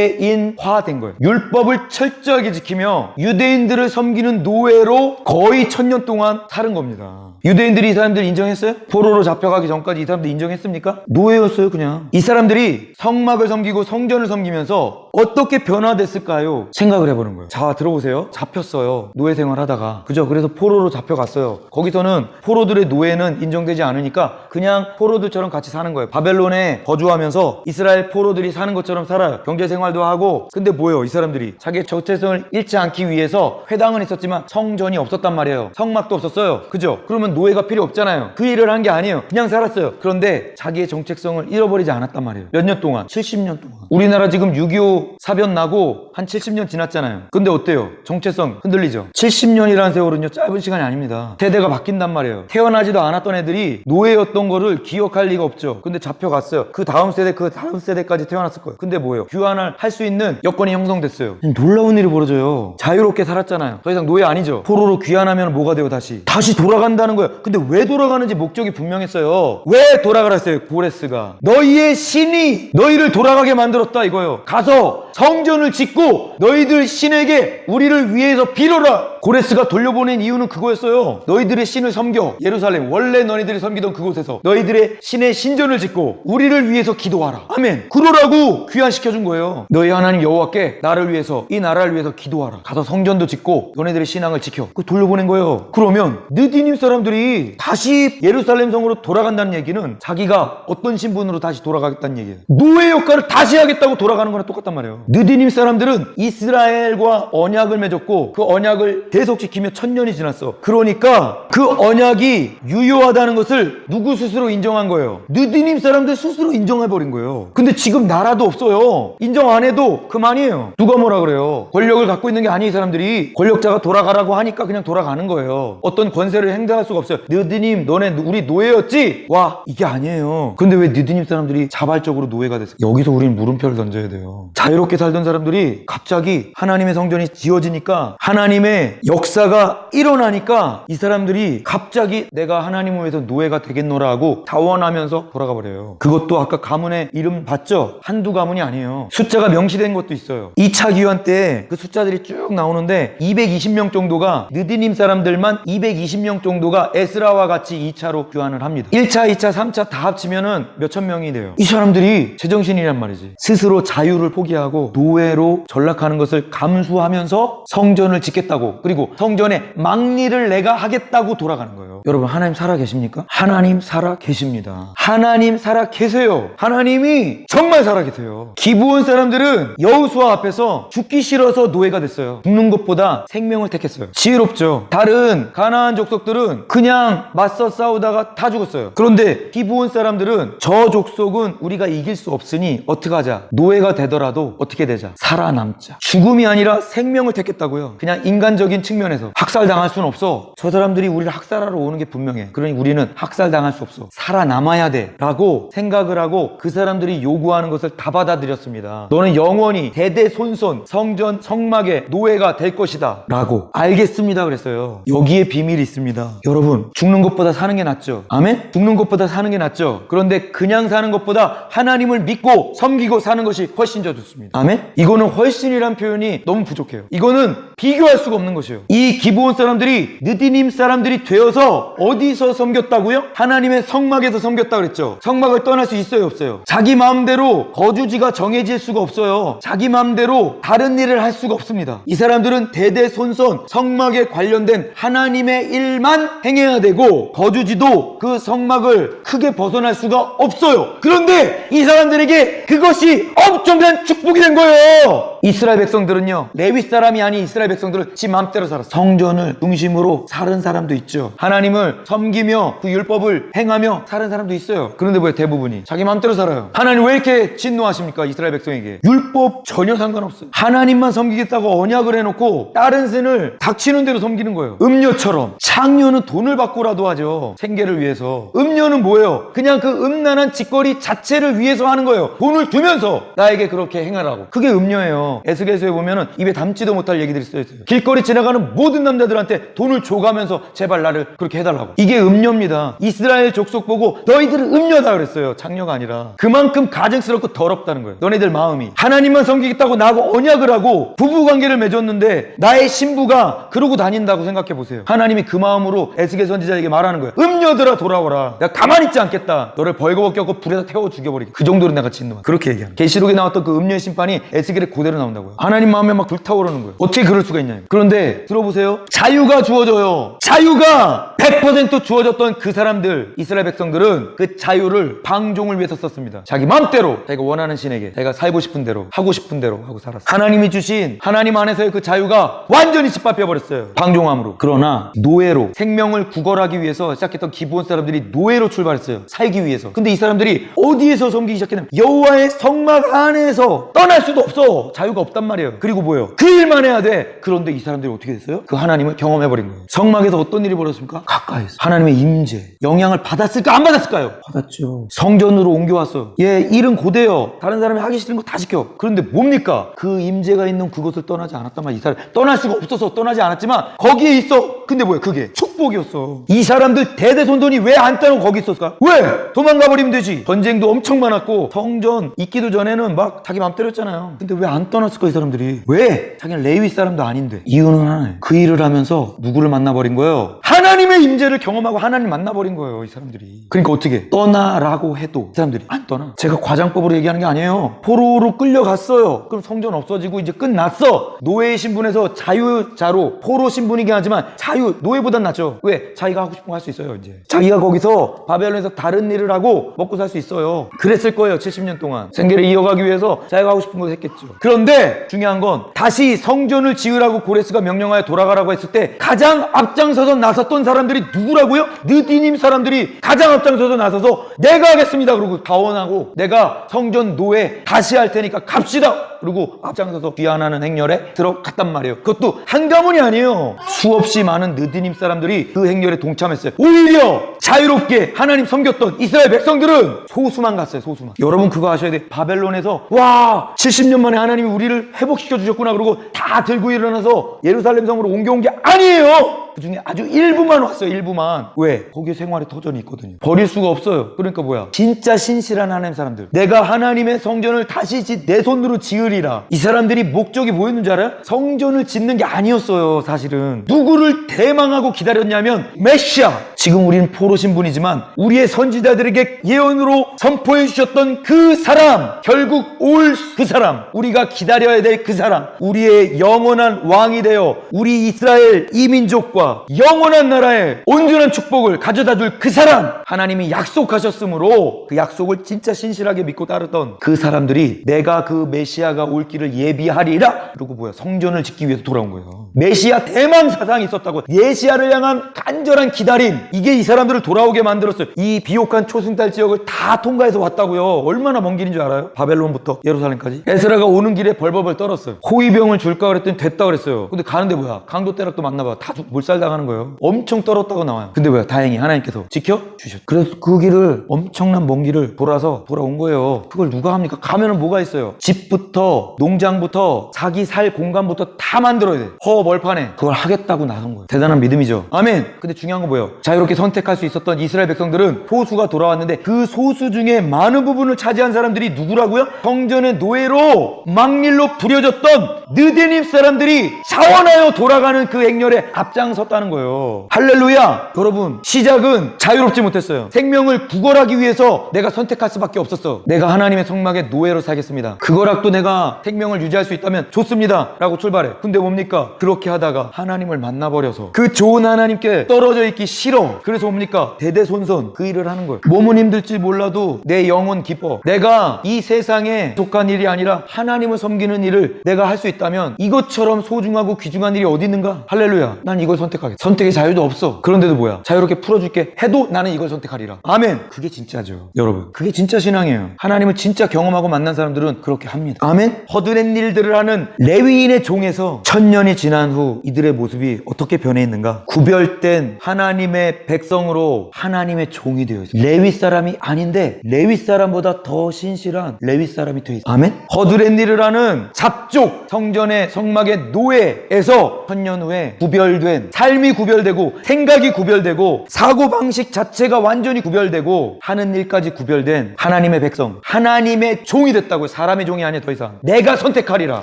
유대인화 된 거예요. 율법을 철저하게 지키며 유대인들을 섬기는 노예로 거의 1000년 동안 사는 겁니다. 유대인들이 이 사람들 인정했어요? 포로로 잡혀가기 전까지 이 사람들 인정했습니까? 노예였어요, 그냥. 이 사람들이 성막을 섬기고 성전을 섬기면서 어떻게 변화됐을까요? 생각을 해보는 거예요. 자, 들어보세요. 잡혔어요. 노예 생활하다가. 그죠? 그래서 포로로 잡혀갔어요. 거기서는 포로들의 노예는 인정되지 않으니까 그냥 포로들처럼 같이 사는 거예요. 바벨론에 거주하면서 이스라엘 포로들이 사는 것처럼 살아요. 경제생활도 하고. 근데 뭐예요? 이 사람들이 자기의 정체성을 잃지 않기 위해서 회당은 있었지만 성전이 없었단 말이에요. 성막도 없었어요. 그죠? 그러면 노예가 필요 없잖아요. 그 일을 한 게 아니에요. 그냥 살았어요. 그런데 자기의 정체성을 잃어버리지 않았단 말이에요. 몇 년 동안? 70년 동안. 우리나라 지금 6.25 사변 나고 한 70년 지났잖아요. 근데 어때요? 정체성 흔들리죠? 70년이라는 세월은요, 짧은 시간이 아닙니다. 세대가 바뀐단 말이에요. 태어나지도 않았던 애들이 노예였던 거를 기억할 리가 없죠. 근데 잡혀갔어요. 그 다음 세대까지 태어났을 거예요. 근데 뭐예요? 귀환을 할 수 있는 여건이 형성됐어요. 놀라운 일이 벌어져요. 자유롭게 살았잖아요. 더 이상 노예 아니죠. 포로로 귀환하면 뭐가 돼요? 다시 돌아간다는 거예요. 근데 왜 돌아가는지 목적이 분명했어요. 왜 돌아가라 했어요? 고레스가 너희의 신이 너희를 돌아가게 만들었다 이거예요. 가서 성전을 짓고 너희들 신에게 우리를 위해서 빌어라. 고레스가 돌려보낸 이유는 그거였어요. 너희들의 신을 섬겨. 예루살렘 원래 너희들이 섬기던 그곳에서 너희들의 신의 신전을 짓고 우리를 위해서 기도하라. 아멘. 그러라고 귀환시켜준 거예요. 너희 하나님 여호와께 나를 위해서 이 나라를 위해서 기도하라. 가서 성전도 짓고 너네들의 신앙을 지켜. 그 돌려보낸 거예요. 그러면 느디님 사람들이 다시 예루살렘 성으로 돌아간다는 얘기는 자기가 어떤 신분으로 다시 돌아가겠다는 얘기예요. 노예 역할을 다시 하겠다고 돌아가는 거랑 똑같단 말이에요. 느디님 사람들은 이스라엘과 언약을 맺었고 그 언약을 계속 지키며 1000년이 지났어. 그러니까 그 언약이 유효하다는 것을 누구 스스로 인정한 거예요? 느디님 사람들 스스로 인정해버린 거예요. 근데 지금 나라도 없어요. 인정 안 해도 그만이에요. 누가 뭐라 그래요? 권력을 갖고 있는 게 아니 이 사람들이 권력자가 돌아가라고 하니까 그냥 돌아가는 거예요. 어떤 권세를 행사할 수가 없어요. 느디님 너네 우리 노예였지? 와 이게 아니에요. 근데 왜 느디님 사람들이 자발적으로 노예가 됐어요? 여기서 우린 물음표를 던져야 돼요. 자유롭게 살던 사람들이 갑자기 하나님의 성전이 지어지니까 하나님의 역사가 일어나니까 이 사람들이 갑자기 내가 하나님을 위해서 노예가 되겠노라 하고 자원하면서 돌아가 버려요. 그것도 아까 가문의 이름 봤죠? 한두 가문이 아니에요. 숫자가 명시된 것도 있어요. 2차 귀환 때 그 숫자들이 쭉 나오는데 220명 정도가 느디님 사람들만 220명 정도가 에스라와 같이 2차로 귀환을 합니다. 1차, 2차, 3차 다 합치면은 몇천 명이 돼요. 이 사람들이 제정신이란 말이지. 스스로 자유를 포기하고 노예로 전락하는 것을 감수하면서 성전을 짓겠다고, 그리고 성전의 망리를 내가 하겠다고 돌아가는 거예요. 여러분, 하나님 살아 계십니까? 하나님 살아 계십니다. 하나님 살아 계세요. 하나님이 정말 살아 계세요. 기브온 사람들은 여호수아 앞에서 죽기 싫어서 노예가 됐어요. 죽는 것보다 생명을 택했어요. 지혜롭죠. 다른 가나안 족속들은 그냥 맞서 싸우다가 다 죽었어요. 그런데 기브온 사람들은 저 족속은 우리가 이길 수 없으니 어떻게 하자? 노예가 되더라도 어떻게 되자? 살아남자. 죽음이 아니라 생명을 택했다고요. 그냥 인간적인 측면에서 학살당할 수는 없어. 저 사람들이 우리를 학살하러 오는 게 분명해. 그러니 우리는 학살당할 수 없어. 살아남아야 돼 라고 생각을 하고 그 사람들이 요구하는 것을 다 받아들였습니다. 너는 영원히 대대손손 성전 성막의 노예가 될 것이다 라고. 알겠습니다 그랬어요. 여기에 비밀이 있습니다. 여러분, 죽는 것보다 사는 게 낫죠. 아멘? 죽는 것보다 사는 게 낫죠. 그런데 그냥 사는 것보다 하나님을 믿고 섬기고 사는 것이 훨씬 더 좋습니다. 아멘? 이거는 훨씬이란 표현이 너무 부족해요. 이거는 비교할 수가 없는 것이에요. 이 기브온 사람들이 느디님 사람들이 되어서 어디서 섬겼다고요? 하나님의 성막에서 섬겼다 그랬죠. 성막을 떠날 수 있어요 없어요? 자기 마음대로 거주지가 정해질 수가 없어요. 자기 마음대로 다른 일을 할 수가 없습니다. 이 사람들은 대대손손 성막에 관련된 하나님의 일만 행해야 되고 거주지도 그 성막을 크게 벗어날 수가 없어요. 그런데 이 사람들에게 그것이 엄청난 축복이 된 거예요. 이스라엘 백성들은요, 레위 사람이 아닌 이스라엘 백성들은 지 마음대로 살았어요. 성전을 중심으로 사는 사람도 있죠. 하나님을 섬기며 그 율법을 행하며 사는 사람도 있어요. 그런데 왜 대부분이 자기 마음대로 살아요? 하나님 왜 이렇게 진노하십니까? 이스라엘 백성에게 율법 전혀 상관없어요. 하나님만 섬기겠다고 언약을 해놓고 다른 신을 닥치는 대로 섬기는 거예요. 음료처럼. 창녀는 돈을 받고라도 하죠. 생계를 위해서. 음료는 뭐예요? 그냥 그 음란한 짓거리 자체를 위해서 하는 거예요. 돈을 주면서 나에게 그렇게 행하라고. 그게 음료예요. 에스겔서에 보면은 입에 담지도 못할 얘기들이 써있어요. 길거리 지나가는 모든 남자들한테 돈을 줘가면서 제발 나를 그렇게 해달라고. 이게 음료입니다. 이스라엘 족속 보고 너희들은 음료다 그랬어요. 창녀가 아니라. 그만큼 가증스럽고 더럽다는 거예요. 너네들 마음이. 하나님만 섬기겠다고 나하고 언약을 하고 부부관계를 맺었는데 나의 신부가 그러고 다닌다고 생각해보세요. 하나님이 그 마음으로 에스겔 선지자에게 말하는 거예요. 음료들아 돌아오라. 내가 가만히 있지 않겠다. 너를 벌거벗게 하고 불에다 태워 죽여버리게. 그 정도로 내가 진노한. 그렇게 얘기합니다. 계시록에 나왔던 그 음료의 심판이 에스겔에 그대로 나온다고요. 하나님 마음에 막 불타오르는 거예요. 어떻게 그럴 수가 있냐요. 그런데 들어보세요. 자유가 주어져요. 자유가 100% 주어졌던 그 사람들, 이스라엘 백성들은 그 자유를 방종을 위해서 썼습니다. 자기 마음대로 자기가 원하는 신에게 자기가 살고 싶은 대로 하고 싶은 대로 하고 살았어요. 하나님이 주신 하나님 안에서의 그 자유가 완전히 짓밟혀 버렸어요. 방종함으로. 그러나 노예로 생명을 구걸하기 위해서 시작했던 기브온 사람들이 노예로 출발했어요. 살기 위해서. 근데 이 사람들이 어디에서 섬기기 시작했냐면 여호와의 성막 안에서 떠날 수도 없어. 자유가 없단 말이에요. 그리고 뭐예요? 그 일만 해야 돼. 그런데 이 사람들이 어떻게 됐어요? 그 하나님을 경험해버린 거예요. 성막에서 어떤 일이 벌어졌습니까? 가까이서 하나님의 임재, 영향을 받았을까 안 받았을까요? 받았죠. 성전으로 옮겨왔어요. 일은 고대요. 다른 사람이 하기 싫은 거 다 시켜. 그런데 뭡니까? 그 임재가 있는 그곳을 떠나지 않았단 말이야. 이 사람 떠날 수가 없어서 떠나지 않았지만 거기에 있어. 근데 뭐야? 그게 축복이었어. 이 사람들 대대손손이 왜 안 떠나고 거기 있었을까? 왜? 도망가 버리면 되지. 전쟁도 엄청 많았고 성전 있기도 전에는 막 자기 맘대로 했잖아요. 근데 왜 안 떠났을까 이 사람들이? 왜? 자기는 레위 사람도 아닌데. 이유는 하나예요. 그 일을 하면서 누구를 만나버린 거예요? 하나님의 임재를 경험하고 하나님 만나버린 거예요. 이 사람들이. 그러니까 어떻게? 떠나라고 해도 이 사람들이 안 떠나. 제가 과장법으로 얘기하는 게 아니에요. 포로로 끌려갔어요. 그럼 성전 없어지고 이제 끝났어. 노예 신분에서 자유자로 포로 신분이긴 하지만 자유, 노예보단 낫죠. 왜? 자기가 하고 싶은 거 할 수 있어요. 이제 자기가 거기서 바벨론에서 다른 일을 하고 먹고 살 수 있어요. 그랬을 거예요. 70년 동안 생계를 이어가기 위해서 자기가 하고 싶은 걸 했겠죠. 그런데 중요한 건 다시 성전을 지으라고 고레스가 명령하여 돌아가라고 했을 때 가장 앞장서서 나섰던 사람들이 누구라고요? 느디님 사람들이 가장 앞장서서 나서서 내가 하겠습니다. 그러고 가원하고 내가 성전 노예 다시 할 테니까 갑시다. 그리고 앞장서서 귀환하는 행렬에 들어갔단 말이에요. 그것도 한 가문이 아니에요. 수없이 많은 느디님 사람들이 그 행렬에 동참했어요. 오히려 자유롭게 하나님 섬겼던 이스라엘 백성들은 소수만 갔어요. 소수만. 여러분 그거 아셔야 돼. 바벨론에서 와 70년 만에 하나님이 우리를 회복시켜 주셨구나 그러고 다 들고 일어나서 예루살렘 성으로 옮겨온 게 아니에요. 그 중에 아주 일부만 왔어요. 일부만. 왜? 거기에 생활의 터전이 있거든요. 버릴 수가 없어요. 그러니까 뭐야? 진짜 신실한 하나님 사람들. 내가 하나님의 성전을 다시 내 손으로 지으리라. 이 사람들이 목적이 뭐였는지 알아요? 성전을 짓는 게 아니었어요. 사실은. 누구를 대망하고 기다렸냐면 메시아. 지금 우리는 포로신 분이지만 우리의 선지자들에게 예언으로 선포해 주셨던 그 사람, 결국 올 그 사람, 우리가 기다려야 될 그 사람, 우리의 영원한 왕이 되어 우리 이스라엘 이민족과 영원한 나라에 온전한 축복을 가져다 줄 그 사람, 하나님이 약속하셨으므로 그 약속을 진짜 신실하게 믿고 따르던 그 사람들이 내가 그 메시아가 올 길을 예비하리라, 그리고 뭐야, 성전을 짓기 위해서 돌아온 거예요. 메시아 대망 사상이 있었다고. 메시아를 향한 간절한 기다림, 이게 이 사람들을 돌아오게 만들었어요. 이 비옥한 초승달 지역을 다 통과해서 왔다고요. 얼마나 먼 길인 줄 알아요? 바벨론부터 예루살렘까지. 에스라가 오는 길에 벌벌벌 떨었어요. 호위병을 줄까 그랬더니 됐다 그랬어요. 근데 가는데 뭐야, 강도떼락도 만나봐 다 몰살당하는 거예요. 엄청 떨었다고 나와요. 근데 뭐야, 다행히 하나님께서 지켜주셨죠. 그래서 그 길을, 엄청난 먼 길을 돌아온 거예요. 그걸 누가 합니까? 가면은 뭐가 있어요? 집부터 농장부터 자기 살 공간부터 다 만들어야 돼. 허벌판에 그걸 하겠다고 나선 거예요. 대단한 믿음이죠. 아멘. 근데 중요한 건 뭐예요? 자유롭게 선택할 수 있었던 이스라엘 백성들은 소수가 돌아왔는데 그 소수 중에 많은 부분을 차지한 사람들이 누구라고요? 성전의 노예로 막릴로 부려졌던 느데님 사람들이 자원하여 돌아가는 그 행렬에 앞장섰다는 거예요. 할렐루야. 여러분, 시작은 자유롭지 못했어요. 생명을 구걸하기 위해서 내가 선택할 수밖에 없었어. 내가 하나님의 성막의 노예로 살겠습니다. 그거라도 내가 생명을 유지할 수 있다면 좋습니다 라고 출발해. 근데 뭡니까? 그렇게 하다가 하나님을 만나버려서 그 좋은 하나님께 떨어져 있기 싫어. 그래서 뭡니까? 대대손손 그 일을 하는 거예요. 몸은 힘들지 몰라도 내 영혼 기뻐. 내가 이 세상에 속한 일이 아니라 하나님을 섬기는 일을 내가 할 수 있다면 이것처럼 소중하고 귀중한 일이 어디 있는가? 할렐루야. 난 이걸 선택하겠다. 선택의 자유도 없어. 그런데도 뭐야, 자유롭게 풀어줄게 해도 나는 이걸 선택하리라. 아멘. 그게 진짜죠, 여러분. 그게 진짜 신앙이에요. 하나님을 진짜 경험하고 만난 사람들은 그렇게 합니다. 아멘. 허드렛 일들을 하는 레위인의 종에서 1000년이 지난 후 이들의 모습이 어떻게 변해 있는가? 구별된 하나님의 백성으로 하나님의 종이 되어 있어요. 레위 사람이 아닌데 레위 사람보다 더 신실한 레위 사람이 되어 있어요. 아멘. 허드렛 일을 하는 잡족, 성전의 성막의 노예에서 1000년 후에 구별된, 삶이 구별되고 생각이 구별되고 사고방식 자체가 완전히 구별되고 하는 일까지 구별된 하나님의 백성, 하나님의 종이 됐다고요. 사람의 종이 아니야. 더 이상 내가 선택하리라.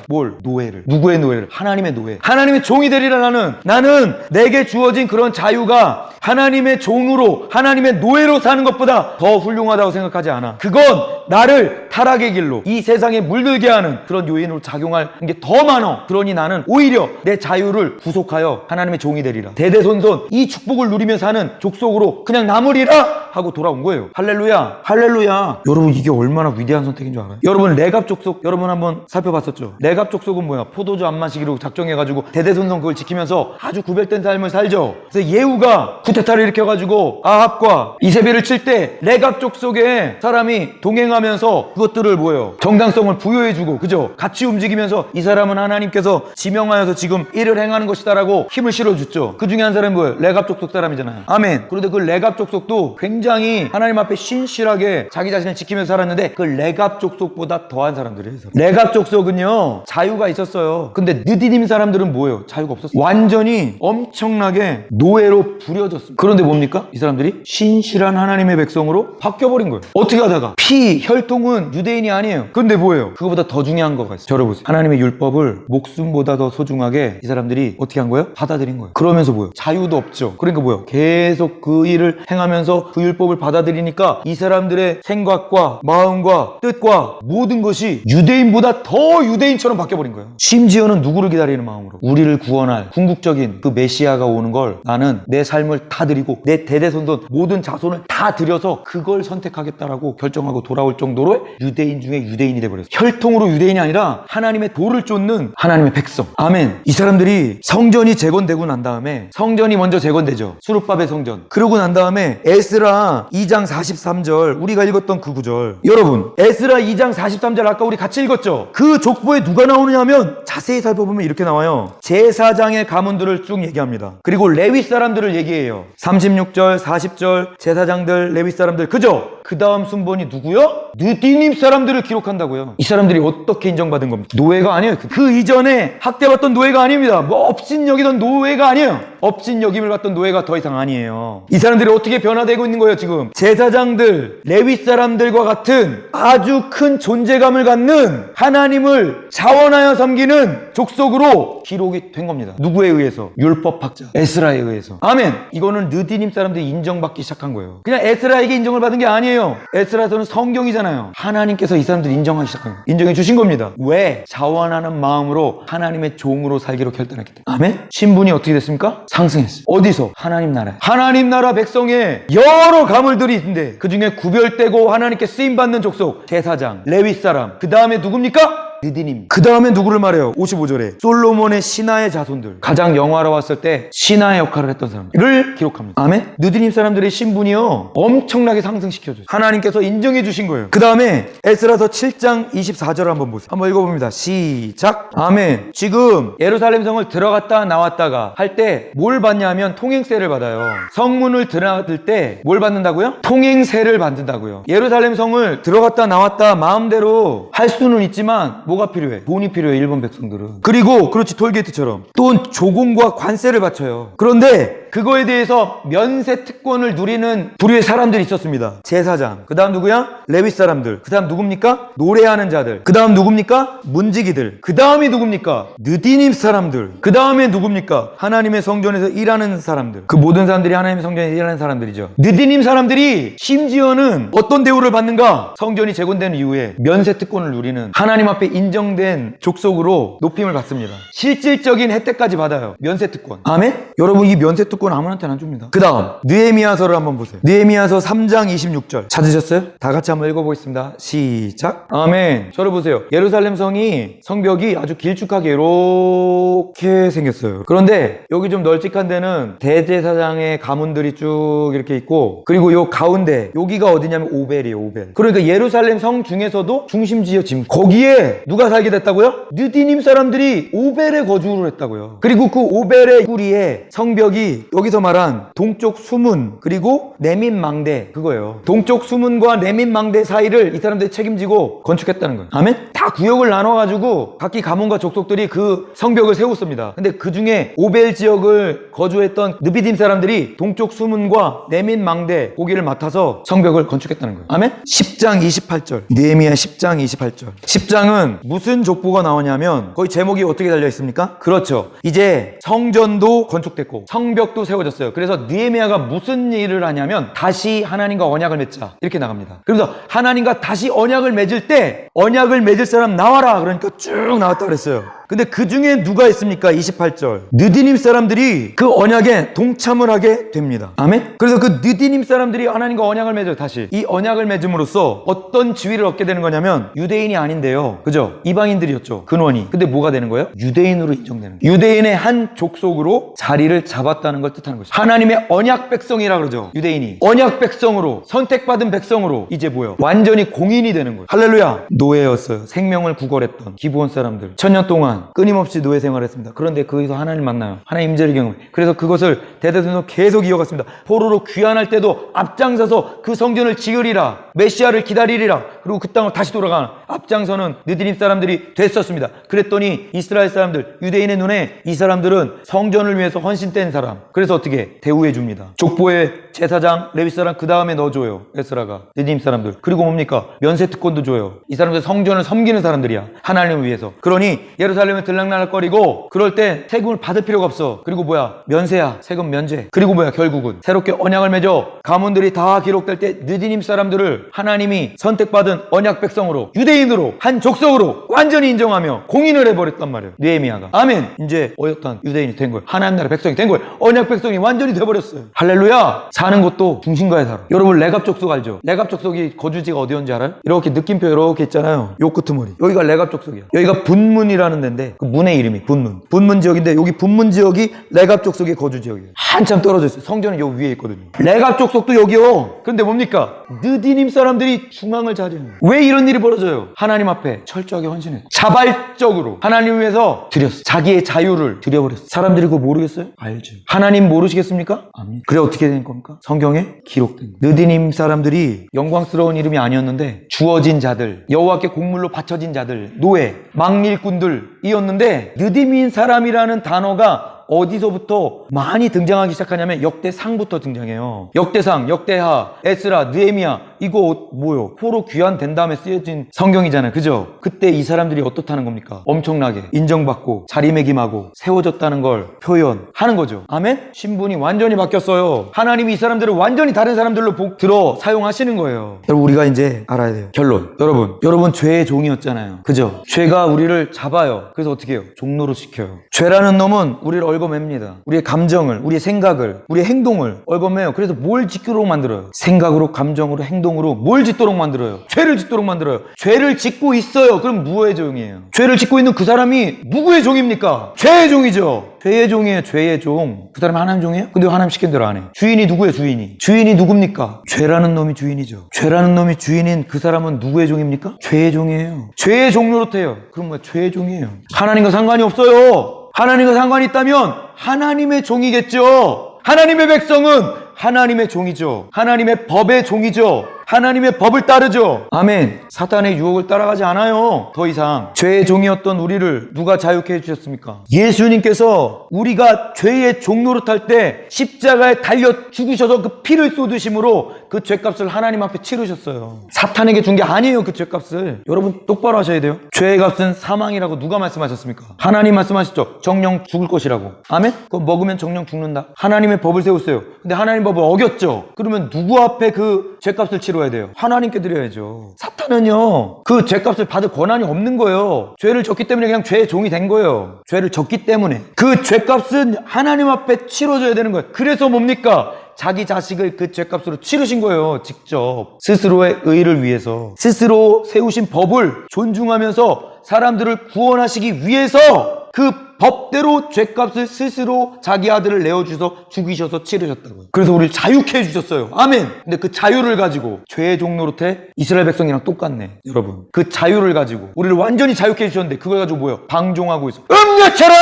뭘? 노예를. 누구의 노예를? 하나님의 노예. 하나님의 종이 되리라. 나는 내게 주어진 그런 자유가 하나님의 종으로, 하나님의 노예로 사는 것보다 더 훌륭하다고 생각하지 않아. 그건 나를 타락의 길로, 이 세상에 물들게 하는 그런 요인으로 작용할 게 더 많아. 그러니 나는 오히려 내 자유를 구속하여 하나님의 종이 되리라. 대대손손 이 축복을 누리며 사는 족속으로 그냥 남으리라 하고 돌아온 거예요. 할렐루야. 할렐루야. 여러분, 이게 얼마나 위대한 선택인 줄 알아요? 여러분, 레갑 족속 여러분 한번 살펴봤었죠? 레갑 족속은 뭐야? 포도주 안 마시기로 작정해가지고 대대손손 그걸 지키면서 아주 구별된 삶을 살죠. 그래서 예후가 쿠데타를 일으켜가지고 아합과 이세벨을 칠 때 레갑 족속에 사람이 동행하면서 그것들을 뭐예요? 정당성을 부여해주고, 그죠? 같이 움직이면서 이 사람은 하나님께서 지명하여서 지금 일을 행하는 것이다라고 힘을 실어줬죠. 그 중에 한 사람이 뭐예요? 레갑 족속 사람이잖아요. 아멘. 그런데 그 레갑 족속도 굉장히 하나님 앞에 신실하게 자기 자신을 지키면서 살았는데 그 레갑 족속보다 더한 사람들이에요. 레갑 족속은요, 자유가 있었어요. 근데 느디님 사람들은 뭐예요? 자유가 없었어요. 완전히 엄청나게 노예로 부려졌습니다. 그런데 뭡니까? 이 사람들이 신실한 하나님의 백성으로 바뀌어버린 거예요. 어떻게 하다가? 혈통은 유대인이 아니에요. 근데 뭐예요? 그거보다 더 중요한 거가 있어요. 저를 보세요. 하나님의 율법을 목숨보다 더 소중하게 이 사람들이 어떻게 한 거예요? 받아들인 거예요. 그러면서 뭐예요? 자유도 없죠. 그러니까 뭐예요? 계속 그 일을 행하면서 그 율법을 받아들이니까 이 사람들의 생각과 마음과 뜻과 모든 것이 유대인보다 더 유대인처럼 바뀌어버린 거예요. 심지어는 누구를 기다리는 마음으로? 우리를 구원할 궁극적인 그 메시아가 오는 걸 나는 내 삶을 다 드리고 내 대대손손 모든 자손을 다 드려서 그걸 선택하겠다라고 결정하고 돌아올 정도로 유대인 중에 유대인이 돼버렸어요. 혈통으로 유대인이 아니라 하나님의 도를 쫓는 하나님의 백성. 아멘. 이 사람들이 성전이 재건되고 난 다음에, 성전이 먼저 재건되죠. 수르바벨 성전. 그러고 난 다음에 에스라 2장 43절, 우리가 읽었던 그 구절, 여러분, 에스라 2장 43절 아까 우리 같이 읽었죠? 그 족보에 누가 나오느냐 하면 자세히 살펴보면 이렇게 나와요. 제사장의 가문들을 쭉 얘기합니다. 그리고 레위 사람들을 얘기해요. 36절 40절 제사장들, 레위 사람들, 그죠? 그 다음 순번이 누구요? 느디님 사람들을 기록한다고요. 이 사람들이 어떻게 인정받은 겁니까? 노예가 아니에요. 그 이전에 학대받던 노예가 아닙니다. 뭐 업신 여기던 노예가 아니에요. 업신 여김을 받던 노예가 더 이상 아니에요. 이 사람들이 어떻게 변화되고 있는 거예요 지금? 제사장들, 레위 사람들과 같은 아주 큰 존재감을 갖는 하나님을 자원하여 섬기는 족속으로 기록이 된 겁니다. 누구에 의해서? 율법학자 에스라에 의해서. 아멘. 이거는 느디님 사람들이 인정받기 시작한 거예요. 그냥 에스라에게 인정을 받은 게 아니에요. 에스라서는 성경이잖아요. 하나님께서 이 사람들 인정하기 시작한 거예요. 인정해 주신 겁니다. 왜? 자원하는 마음으로 하나님의 종으로 살기로 결단했기 때문에. 아멘. 신분이 어떻게 됐습니까? 상승했어요. 어디서? 하나님 나라에. 하나님 나라 백성에 여러 가물들이 있는데 그 중에 구별되고 하나님께 쓰임받는 족속, 제사장, 레위 사람, 그 다음에 누굽니까? 느디님. 그 다음에 누구를 말해요? 55절에 솔로몬의 신하의 자손들, 가장 영화로웠을 때 신하의 역할을 했던 사람들을 기록합니다. 아멘. 느디님 사람들의 신분이요 엄청나게 상승시켜줘요. 하나님께서 인정해 주신 거예요. 그 다음에 에스라서 7장 24절 한번 보세요. 한번 읽어봅니다. 시작. 아멘. 지금 예루살렘 성을 들어갔다 나왔다가 할 때 뭘 받냐면 통행세를 받아요. 성문을 들어갈 때 뭘 받는다고요? 통행세를 받는다고요. 예루살렘 성을 들어갔다 나왔다 마음대로 할 수는 있지만 뭐가 필요해? 돈이 필요해, 일본 백성들은. 그리고 그렇지, 톨게이트처럼 또 조공과 관세를 바쳐요. 그런데 그거에 대해서 면세 특권을 누리는 부류의 사람들이 있었습니다. 제사장, 그 다음 누구야? 레위 사람들, 그 다음 누굽니까? 노래하는 자들, 그 다음 누굽니까? 문지기들, 그 다음이 누굽니까? 느디님 사람들, 그 다음에 누굽니까? 하나님의 성전에서 일하는 사람들. 그 모든 사람들이 하나님의 성전에서 일하는 사람들이죠. 느디님 사람들이 심지어는 어떤 대우를 받는가? 성전이 재건된 이후에 면세 특권을 누리는, 하나님 앞에 인정된 족속으로 높임을 받습니다. 실질적인 혜택까지 받아요. 면세 특권. 아멘? 여러분, 이 면세 특권 아무한테나 안 줍니다. 그 다음 느헤미야서를 한번 보세요. 느헤미야서 3장 26절 찾으셨어요? 다 같이 한번 읽어보겠습니다. 시작. 아멘. 저를 보세요. 예루살렘 성이, 성벽이 아주 길쭉하게 이렇게 생겼어요. 그런데 여기 좀 널찍한 데는 대제사장의 가문들이 쭉 이렇게 있고, 그리고 요 가운데 여기가 어디냐면 오벨이에요. 오벨. 그러니까 예루살렘 성 중에서도 중심지요. 지금 거기에 누가 살게 됐다고요? 느디님 사람들이 오벨에 거주를 했다고요. 그리고 그 오벨의 구리에 성벽이 여기서 말한 동쪽 수문, 그리고 내민망대, 그거예요. 동쪽 수문과 내민망대 사이를 이 사람들이 책임지고 건축했다는 거예요. 아멘? 다 구역을 나눠가지고 각기 가문과 족속들이 그 성벽을 세웠습니다. 근데 그 중에 오벨 지역을 거주했던 느비딤 사람들이 동쪽 수문과 내민망대 고기를 맡아서 성벽을 건축했다는 거예요. 아멘? 10장 28절. 느헤미야 10장 28절. 10장은 무슨 족보가 나오냐면 거기 제목이 어떻게 달려 있습니까? 그렇죠. 이제 성전도 건축됐고 성벽도 세워졌어요. 그래서 느헤미야가 무슨 일을 하냐면 다시 하나님과 언약을 맺자, 이렇게 나갑니다. 그래서 하나님과 다시 언약을 맺을 때 언약을 맺을 사람 나와라, 그러니까 쭉 나왔다 그랬어요. 근데 그 중에 누가 있습니까? 28절. 느디님 사람들이 그 언약에 동참을 하게 됩니다. 아멘? 그래서 그 느디님 사람들이 하나님과 언약을 맺어요. 다시 이 언약을 맺음으로써 어떤 지위를 얻게 되는 거냐면 유대인이 아닌데요, 그죠? 이방인들이었죠, 근원이. 근데 뭐가 되는 거예요? 유대인으로 인정되는 거예요. 유대인의 한 족속으로 자리를 잡았다는 걸 뜻하는 것이죠. 하나님의 언약 백성이라 그러죠. 유대인이 언약 백성으로, 선택받은 백성으로 이제 뭐예요? 완전히 공인이 되는 거예요. 할렐루야. 노예였어요. 생명을 구걸했던 기브온 사람들, 천년 동안 끊임없이 노예 생활했습니다. 그런데 거기서 하나님 만나요. 하나님 임재를 경험해요. 그래서 그것을 대대손손 계속 이어갔습니다. 포로로 귀환할 때도 앞장서서 그 성전을 지으리라, 메시아를 기다리리라, 그리고 그 땅으로 다시 돌아가는 앞장서는 느디님 사람들이 됐었습니다. 그랬더니 이스라엘 사람들, 유대인의 눈에 이 사람들은 성전을 위해서 헌신된 사람, 그래서 어떻게 대우해 줍니다. 족보에 제사장, 레위 사람 그 다음에 넣어줘요. 에스라가 느디님 사람들. 그리고 뭡니까? 면세 특권도 줘요. 이 사람들 성전을 섬기는 사람들이야, 하나님을 위해서. 그러니 예루살렘을 들락날락거리고 그럴 때 세금을 받을 필요가 없어. 그리고 뭐야? 면세야, 세금 면제. 그리고 뭐야? 결국은 새롭게 언약을 맺어 가문들이 다 기록될 때 느디님 사람들을 하나님이 선택받은 언약 백성으로, 유대인으로, 한 족속으로 완전히 인정하며 공인을 해버렸단 말이에요. 느헤미야가. 아멘. 이제 어엿한 유대인이 된 거예요. 하나님 나라 백성이 된 거예요. 언약 백성이 완전히 돼버렸어요. 할렐루야. 사는 곳도 중심가에 살아. 여러분 레갑 족속 알죠? 레갑 족속이 거주지가 어디였는지 알아요? 이렇게 느낌표 이렇게 있잖아요. 요 끄트머리. 여기가 레갑 족속이야. 여기가 분문이라는 데인데 그 문의 이름이 분문 지역인데, 여기 분문 지역이 레갑 족속의 거주 지역이에요. 한참 떨어져 있어요. 성전은 여기 위에 있거든요. 레갑 족속도 여기요. 근데 뭡니까? 느디님 사람들이 중앙을 차지해요. 왜 이런 일이 벌어져요? 하나님 앞에 철저하게 헌신해, 자발적으로 하나님 위해서 드렸어. 자기의 자유를 드려버렸어. 사람들이 그거 모르겠어요? 알죠. 하나님 모르시겠습니까? 압니다. 그래 어떻게 된 겁니까? 성경에 기록된 느디님 사람들이 영광스러운 이름이 아니었는데 주어진 자들, 여호와께 곡물로 바쳐진 자들, 노예, 망일꾼들이었는데 느디민 사람이라는 단어가 어디서부터 많이 등장하기 시작하냐면 역대상부터 등장해요. 역대상, 역대하, 에스라, 느헤미야, 이거 뭐요? 포로 귀환된 다음에 쓰여진 성경이잖아요. 그죠? 그때 이 사람들이 어떻다는 겁니까? 엄청나게 인정받고 자리매김하고 세워졌다는 걸 표현하는 거죠. 아멘? 신분이 완전히 바뀌었어요. 하나님이 이 사람들을 완전히 다른 사람들로 들어 사용하시는 거예요. 여러분, 우리가 이제 알아야 돼요. 결론. 여러분 죄의 종이었잖아요. 그죠? 죄가 우리를 잡아요. 그래서 어떻게 해요? 종로로 시켜요. 죄라는 놈은 우리를 얽어맵니다. 우리의 감정을, 우리의 생각을, 우리의 행동을 얽어매요. 그래서 뭘 짓도록 만들어요? 생각으로, 감정으로, 행동으로 뭘 짓도록 만들어요? 죄를 짓도록 만들어요. 죄를 짓고 있어요. 그럼 무엇의 종이에요? 죄를 짓고 있는 그 사람이 누구의 종입니까? 죄의 종이죠. 죄의 종이에요. 죄의 종. 그 사람이 하나님 종이에요? 근데 하나님 시킨 대로 안 해. 주인이 누구예요? 주인이 누굽니까? 죄라는 놈이 주인이죠. 죄라는 놈이 주인인 그 사람은 누구의 종입니까? 죄의 종이에요. 죄의 종 노릇해요. 그럼 뭐야? 죄의 종이에요. 하나님과 상관이 없어요. 하나님과 상관이 있다면 하나님의 종이겠죠. 하나님의 백성은 하나님의 종이죠. 하나님의 법의 종이죠. 하나님의 법을 따르죠. 아멘. 사탄의 유혹을 따라가지 않아요. 더 이상 죄의 종이었던 우리를 누가 자유케 해주셨습니까? 예수님께서 우리가 죄의 종 노릇할 때 십자가에 달려 죽으셔서 그 피를 쏟으심으로 그 죄값을 하나님 앞에 치르셨어요. 사탄에게 준 게 아니에요. 그 죄값을. 여러분 똑바로 하셔야 돼요. 죄의 값은 사망이라고 누가 말씀하셨습니까? 하나님 말씀하셨죠. 정령 죽을 것이라고. 아멘? 그거 먹으면 정령 죽는다. 하나님의 법을 세웠어요. 근데 하나님 법을 어겼죠. 그러면 누구 앞에 그 죄값을 치러야 돼요? 하나님께 드려야죠. 사탄은요, 그 죄값을 받을 권한이 없는 거예요. 죄를 졌기 때문에 그냥 죄의 종이 된 거예요. 죄를 졌기 때문에. 그 죄값은 하나님 앞에 치러줘야 되는 거예요. 그래서 뭡니까? 자기 자식을 그 죄값으로 치르신 거예요. 직접. 스스로의 의를 위해서. 스스로 세우신 법을 존중하면서 사람들을 구원하시기 위해서 그 법대로 죄값을 스스로 자기 아들을 내어주셔서 죽이셔서 치르셨다고요. 그래서 우리를 자유케 해주셨어요. 아멘. 근데 그 자유를 가지고 죄의 종 노릇에 이스라엘 백성이랑 똑같네. 여러분, 그 자유를 가지고 우리를 완전히 자유케 해주셨는데 그걸 가지고 뭐예요? 방종하고 있어. 음녀처럼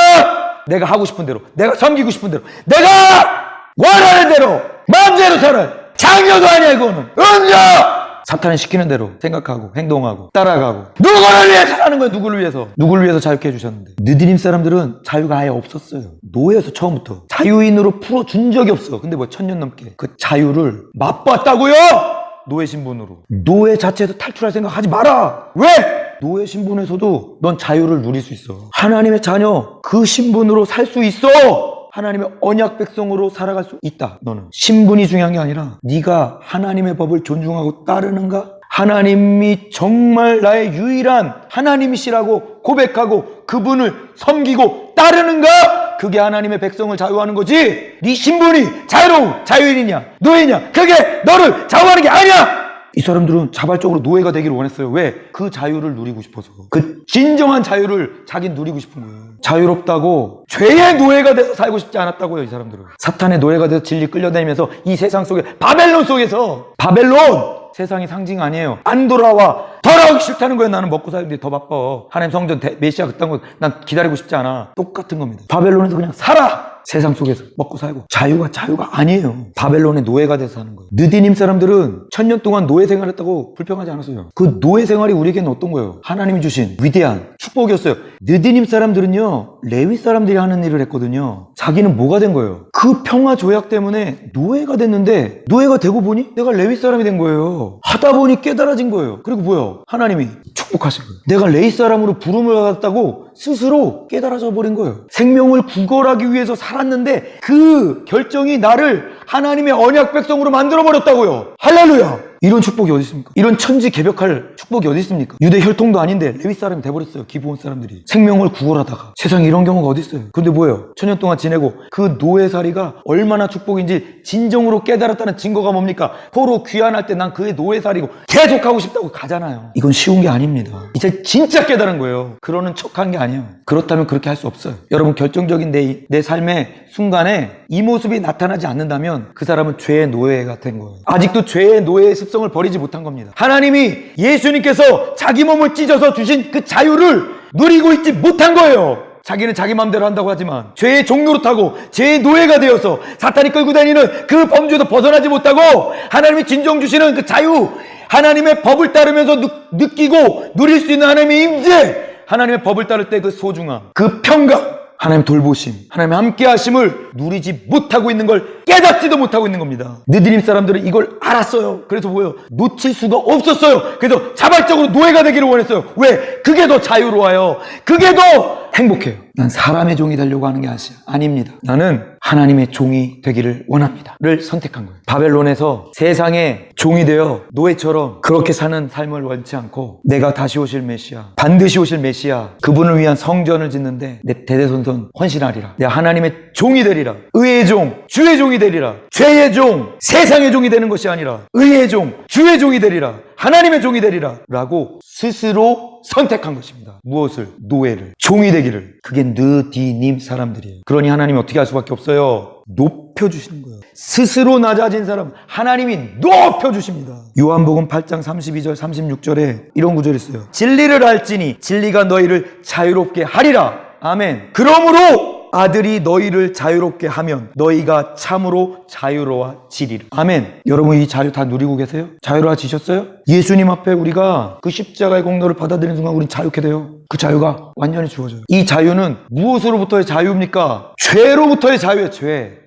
내가 하고 싶은 대로, 내가 섬기고 싶은 대로, 내가 원하는 대로 마음대로 살아요. 장녀도 아니야. 이거는 음녀. 사탄이 시키는 대로 생각하고 행동하고 따라가고. 누구를 위해서 하는 거예요? 누구를 위해서? 누구를 위해서 자유케 해주셨는데. 느디님 사람들은 자유가 아예 없었어요. 노예에서 처음부터 자유인으로 풀어준 적이 없어. 근데 뭐 1000년 넘게 그 자유를 맛봤다고요? 노예 신분으로. 노예 자체에서 탈출할 생각 하지 마라. 왜? 노예 신분에서도 넌 자유를 누릴 수 있어. 하나님의 자녀 그 신분으로 살 수 있어. 하나님의 언약 백성으로 살아갈 수 있다. 너는 신분이 중요한 게 아니라 네가 하나님의 법을 존중하고 따르는가? 하나님이 정말 나의 유일한 하나님이시라고 고백하고 그분을 섬기고 따르는가? 그게 하나님의 백성을 자유하는 거지. 네 신분이 자유로운 자유인이냐 노예냐 그게 너를 자유하는 게 아니야. 이 사람들은 자발적으로 노예가 되기를 원했어요. 왜? 그 자유를 누리고 싶어서. 그 진정한 자유를 자기는 누리고 싶은 거예요. 자유롭다고 죄의 노예가 돼서 살고 싶지 않았다고요. 이 사람들은 사탄의 노예가 돼서 진리 끌려다니면서 이 세상 속에 바벨론 속에서 바벨론 세상이 상징 아니에요. 안 돌아와. 돌아오기 싫다는 거예요. 나는 먹고 살기 더 바빠. 하나님 성전 메시아 그딴 거 난 기다리고 싶지 않아. 똑같은 겁니다. 바벨론에서 그냥 살아. 세상 속에서 먹고 살고. 자유가 아니에요. 바벨론의 노예가 돼서 사는 거예요. 느디님 사람들은 1000년 동안 노예 생활했다고 불평하지 않았어요. 그 노예 생활이 우리에게는 어떤 거예요? 하나님이 주신 위대한 축복이었어요. 느디님 사람들은요, 레위 사람들이 하는 일을 했거든요. 자기는 뭐가 된 거예요? 그 평화 조약 때문에 노예가 됐는데 노예가 되고 보니 내가 레위 사람이 된 거예요. 하다 보니 깨달아진 거예요. 그리고 뭐예요? 하나님이 축복하신 거예요. 내가 레위 사람으로 부름을 받았다고 스스로 깨달아져 버린 거예요. 생명을 구걸하기 위해서 살았는데 그 결정이 나를 하나님의 언약 백성으로 만들어 버렸다고요. 할렐루야. 이런 축복이 어디 있습니까? 이런 천지개벽할 축복이 어디 있습니까? 유대 혈통도 아닌데 레위 사람이 돼버렸어요. 기브온 사람들이 생명을 구걸하다가. 세상에 이런 경우가 어디 있어요? 근데 뭐예요? 1000년 동안 지내고 그 노예살이가 얼마나 축복인지 진정으로 깨달았다는 증거가 뭡니까? 포로 귀환할 때 난 그의 노예살이고 계속 하고 싶다고 가잖아요. 이건 쉬운 게 아닙니다. 이제 진짜 깨달은 거예요. 그러는 척한 게 아니에요. 그렇다면 그렇게 할 수 없어요. 여러분, 결정적인 내 삶의 순간에 이 모습이 나타나지 않는다면 그 사람은 죄의 노예가 된 거예요. 아직도 죄의 노예의 습성을 버리지 못한 겁니다. 하나님이 예수님께서 자기 몸을 찢어서 주신 그 자유를 누리고 있지 못한 거예요. 자기는 자기 마음대로 한다고 하지만 죄의 종노릇하고 죄의 노예가 되어서 사탄이 끌고 다니는 그 범죄에서 벗어나지 못하고 하나님이 진정 주시는 그 자유, 하나님의 법을 따르면서 느끼고 누릴 수 있는 하나님의 임재, 하나님의 법을 따를 때 그 소중함, 그 평강, 하나님 돌보심, 하나님 함께 하심을 누리지 못하고 있는 걸 깨닫지도 못하고 있는 겁니다. 느디님 사람들은 이걸 알았어요. 그래서 뭐예요? 놓칠 수가 없었어요. 그래서 자발적으로 노예가 되기를 원했어요. 왜? 그게 더 자유로워요. 그게 더 행복해요. 난 사람의 종이 되려고 하는 게 아닙니다. 나는 하나님의 종이 되기를 원합니다. 를 선택한 거예요. 바벨론에서 세상의 종이 되어 노예처럼 그렇게 사는 삶을 원치 않고 내가 다시 오실 메시아, 반드시 오실 메시아, 그분을 위한 성전을 짓는데 내 대대손손 헌신하리라. 내가 하나님의 종이 되리라. 의의 종, 주의 종이 되리라. 죄의 종, 세상의 종이 되는 것이 아니라 의의 종, 주의 종이 되리라. 하나님의 종이 되리라 라고 스스로 선택한 것입니다. 무엇을? 노예를, 종이 되기를. 그게 느디님 사람들이에요. 그러니 하나님이 어떻게 할 수밖에 없어요? 높여주시는 거예요. 스스로 낮아진 사람 하나님이 높여주십니다. 요한복음 8장 32절 36절에 이런 구절이 있어요. 진리를 알지니 진리가 너희를 자유롭게 하리라. 아멘. 그러므로 아들이 너희를 자유롭게 하면 너희가 참으로 자유로워지리라. 아멘. 여러분 이 자유 다 누리고 계세요? 자유로워지셨어요? 예수님 앞에 우리가 그 십자가의 공로를 받아들이는 순간 우린 자유케 돼요. 그 자유가 완전히 주어져요. 이 자유는 무엇으로부터의 자유입니까? 죄로부터의 자유예요.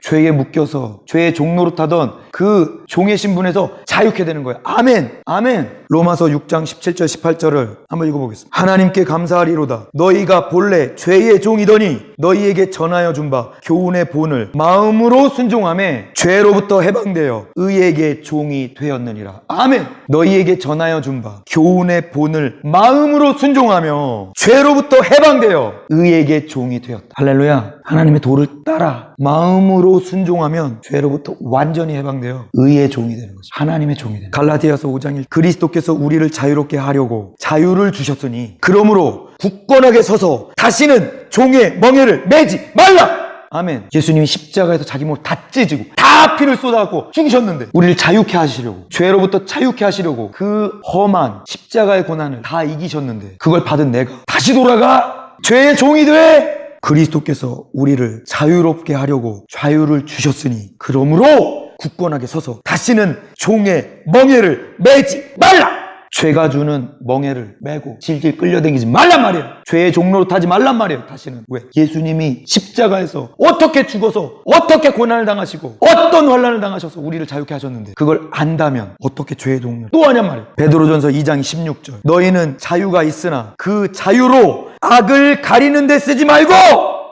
죄에 묶여서 죄의 종로로 타던 그 종의 신분에서 자유케 되는 거예요. 아멘. 아멘. 로마서 6장 17절 18절을 한번 읽어보겠습니다. 하나님께 감사하리로다. 너희가 본래 죄의 종이더니 너희에게 전하여 준 바 교훈의 본을 마음으로 순종하며 죄로부터 해방되어 의에게 종이 되었느니라. 아멘. 너희에게 전하여 준 바 교훈의 본을 마음으로 순종하며 죄로부터 해방되어 의에게 종이 되었다. 할렐루야. 하나님의 도를 따라 마음으로 순종하면 죄로부터 완전히 해방되어 의의 종이 되는 거죠. 하나님의 종이 되는 거죠. 갈라디아서 5장 1 그리스도께서 우리를 자유롭게 하려고 자유를 주셨으니 그러므로 굳건하게 서서 다시는 종의 멍에를 매지 말라. 아멘. 예수님이 십자가에서 자기 몸을 다 찢고 다 피를 쏟아갖고 죽으셨는데 우리를 자유케 하시려고, 죄로부터 자유케 하시려고 그 험한 십자가의 고난을 다 이기셨는데 그걸 받은 내가 다시 돌아가 죄의 종이 돼. 그리스도께서 우리를 자유롭게 하려고 자유를 주셨으니 그러므로 굳건하게 서서 다시는 종의 멍에를 매지 말라. 죄가 주는 멍에를 메고 질질 끌려다니지 말란 말이에요. 죄의 종로로 타지 말란 말이에요. 다시는. 왜? 예수님이 십자가에서 어떻게 죽어서 어떻게 고난을 당하시고 어떤 환난을 당하셔서 우리를 자유케 하셨는데 그걸 안다면 어떻게 죄의 종로를 또 하냔 말이에요. 베드로전서 2장 16절 너희는 자유가 있으나 그 자유로 악을 가리는 데 쓰지 말고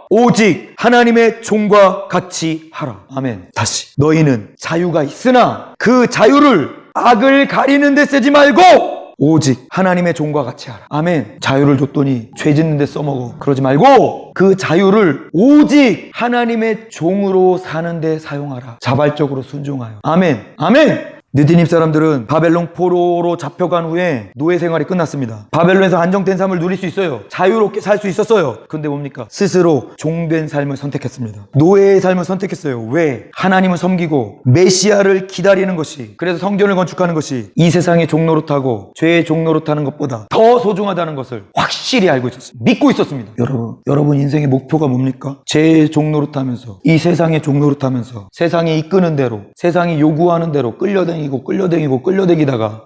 오직 하나님의 종과 같이 하라. 아멘. 다시. 너희는 자유가 있으나 그 자유를 악을 가리는 데 쓰지 말고 오직 하나님의 종과 같이 하라. 아멘. 자유를 줬더니 죄 짓는 데 써먹어. 그러지 말고 그 자유를 오직 하나님의 종으로 사는 데 사용하라. 자발적으로 순종하여. 아멘. 아멘. 느디님 사람들은 바벨론 포로로 잡혀간 후에 노예 생활이 끝났습니다. 바벨론에서 안정된 삶을 누릴 수 있어요. 자유롭게 살 수 있었어요. 근데 뭡니까? 스스로 종된 삶을 선택했습니다. 노예의 삶을 선택했어요. 왜? 하나님을 섬기고 메시아를 기다리는 것이, 그래서 성전을 건축하는 것이 이 세상의 종로로 타고 죄의 종로로 타는 것보다 더 소중하다는 것을 확실히 알고 있었습니다. 믿고 있었습니다. 여러분 인생의 목표가 뭡니까? 죄의 종로로 타면서, 이 세상의 종로로 타면서 세상이 이끄는 대로, 세상이 요구하는 대로 끌려다니다가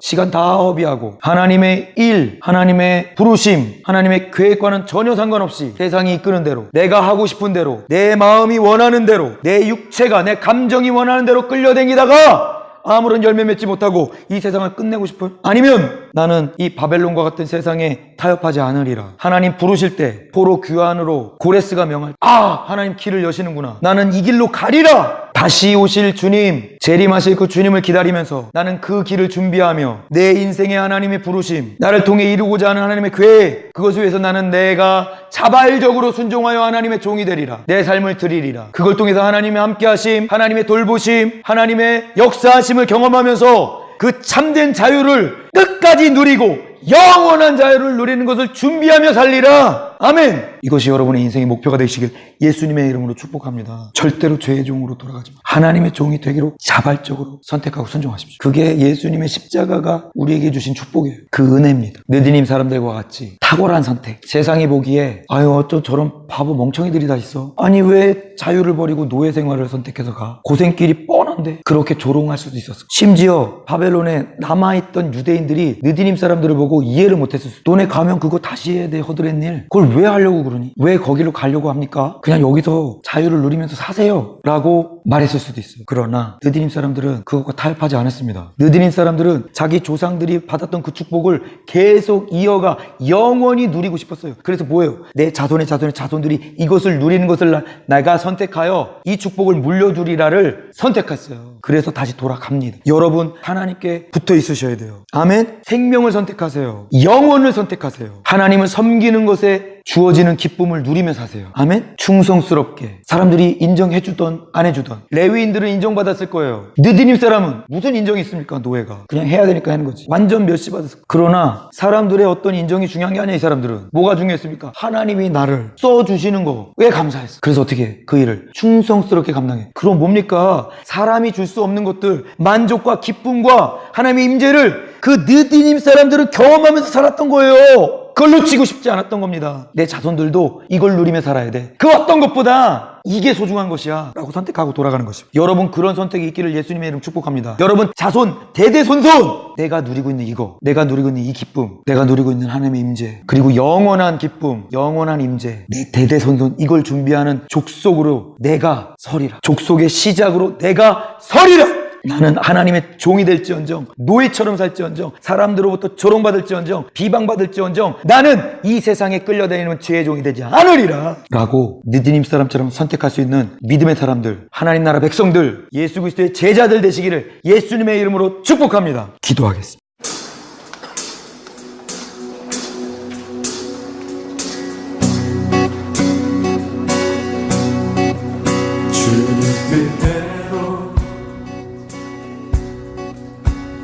시간 다 허비하고 하나님의 일, 하나님의 부르심, 하나님의 계획과는 전혀 상관없이 세상이 이끄는 대로, 내가 하고 싶은 대로, 내 마음이 원하는 대로, 내 육체가, 내 감정이 원하는 대로 끌려다니다가 아무런 열매 맺지 못하고 이 세상을 끝내고 싶어요? 아니면 나는 이 바벨론과 같은 세상에 타협하지 않으리라. 하나님 부르실 때 포로 귀환으로 고레스가 명할 하나님 길을 여시는구나. 나는 이 길로 가리라. 다시 오실 주님, 재림하실 그 주님을 기다리면서 나는 그 길을 준비하며 내 인생의 하나님의 부르심, 나를 통해 이루고자 하는 하나님의 계획, 그것을 위해서 나는 내가 자발적으로 순종하여 하나님의 종이 되리라. 내 삶을 드리리라. 그걸 통해서 하나님의 함께하심, 하나님의 돌보심, 하나님의 역사하심을 경험하면서 그 참된 자유를 끝까지 누리고 영원한 자유를 누리는 것을 준비하며 살리라. 아멘. 이것이 여러분의 인생의 목표가 되시길 예수님의 이름으로 축복합니다. 절대로 죄의 종으로 돌아가지 마. 하나님의 종이 되기로 자발적으로 선택하고 순종하십시오. 그게 예수님의 십자가가 우리에게 주신 축복이에요. 그 은혜입니다. 느디님 사람들과 같이 탁월한 선택. 세상이 보기에 어쩜 저런 바보 멍청이들이 다 있어. 아니 왜 자유를 버리고 노예 생활을 선택해서 가? 고생길이 뻔한데 그렇게 조롱할 수도 있었어. 심지어 바벨론에 남아있던 유대인들이 느디님 사람들을 보고 보고 이해를 못했을 수. 너네 가면 그거 다시 해야 돼, 허드렛 일. 그걸 왜 하려고 그러니? 왜 거기로 가려고 합니까? 그냥 여기서 자유를 누리면서 사세요 라고 말했을 수도 있어요. 그러나 느디님 사람들은 그것과 타협하지 않았습니다. 느디님 사람들은 자기 조상들이 받았던 그 축복을 계속 이어가 영원히 누리고 싶었어요. 그래서 뭐예요? 내 자손의 자손들이 이것을 누리는 것을 내가 선택하여 이 축복을 물려주리라를 선택했어요. 그래서 다시 돌아갑니다. 여러분, 하나님께 붙어 있으셔야 돼요. 아멘. 생명을 선택하세요. 영혼을 선택하세요. 하나님을 섬기는 것에 주어지는 기쁨을 누리며 사세요. 아멘. 충성스럽게 사람들이 인정해주던 안 해주던 레위인들은 인정받았을 거예요. 느디님 사람은 무슨 인정이 있습니까? 노예가 그냥 해야 되니까 하는 거지. 완전 멸시 받았을. 그러나 사람들의 어떤 인정이 중요한 게 아니야. 이 사람들은 뭐가 중요했습니까? 하나님이 나를 써주시는 거에 감사했어. 그래서 어떻게 해? 그 일을 충성스럽게 감당해. 그럼 뭡니까? 사람이 줄 수 없는 것들, 만족과 기쁨과 하나님의 임재를 그 느디님 사람들은 경험하면서 살았던 거예요. 그걸 놓치고 싶지 않았던 겁니다. 내 자손들도 이걸 누리며 살아야 돼. 그 어떤 것보다 이게 소중한 것이야 라고 선택하고 돌아가는 것입니다. 여러분, 그런 선택이 있기를 예수님의 이름 축복합니다. 여러분, 자손 대대손손 내가 누리고 있는 이거, 내가 누리고 있는 이 기쁨, 내가 누리고 있는 하나님의 임재, 그리고 영원한 기쁨, 영원한 임재, 내 대대손손 이걸 준비하는 족속으로 내가 서리라. 족속의 시작으로 내가 서리라. 나는 하나님의 종이 될지언정, 노예처럼 살지언정, 사람들로부터 조롱받을지언정, 비방받을지언정, 나는 이 세상에 끌려다니는 죄의 종이 되지 않으리라 라고 느디님 사람처럼 선택할 수 있는 믿음의 사람들, 하나님 나라 백성들, 예수 그리스도의 제자들 되시기를 예수님의 이름으로 축복합니다. 기도하겠습니다.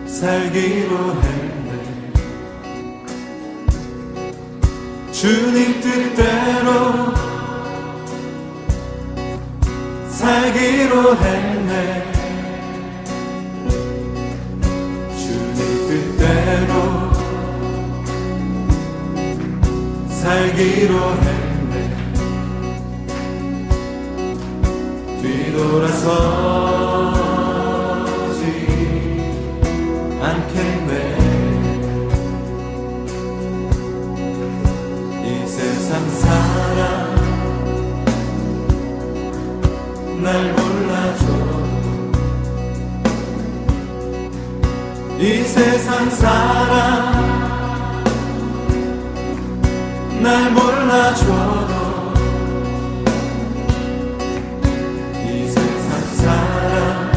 살기로 했네. 주님 뜻대로 살기로 했네. 주님 뜻대로 살기로 했네. 뒤돌아서 않겠네. 이 세상 사람 날 몰라줘. 이 세상 사람 날 몰라줘도 이 세상 사람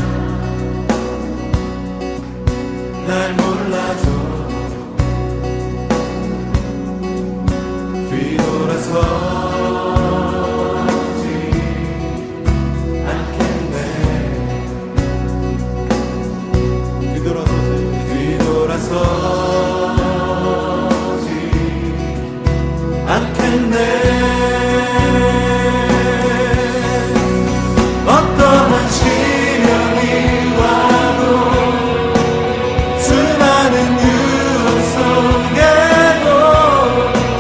날 몰라줘. 뒤돌아서지 않겠네. 뒤돌아서지 않겠네. 어떠한 시련이 와도 수많은 유혹 속에도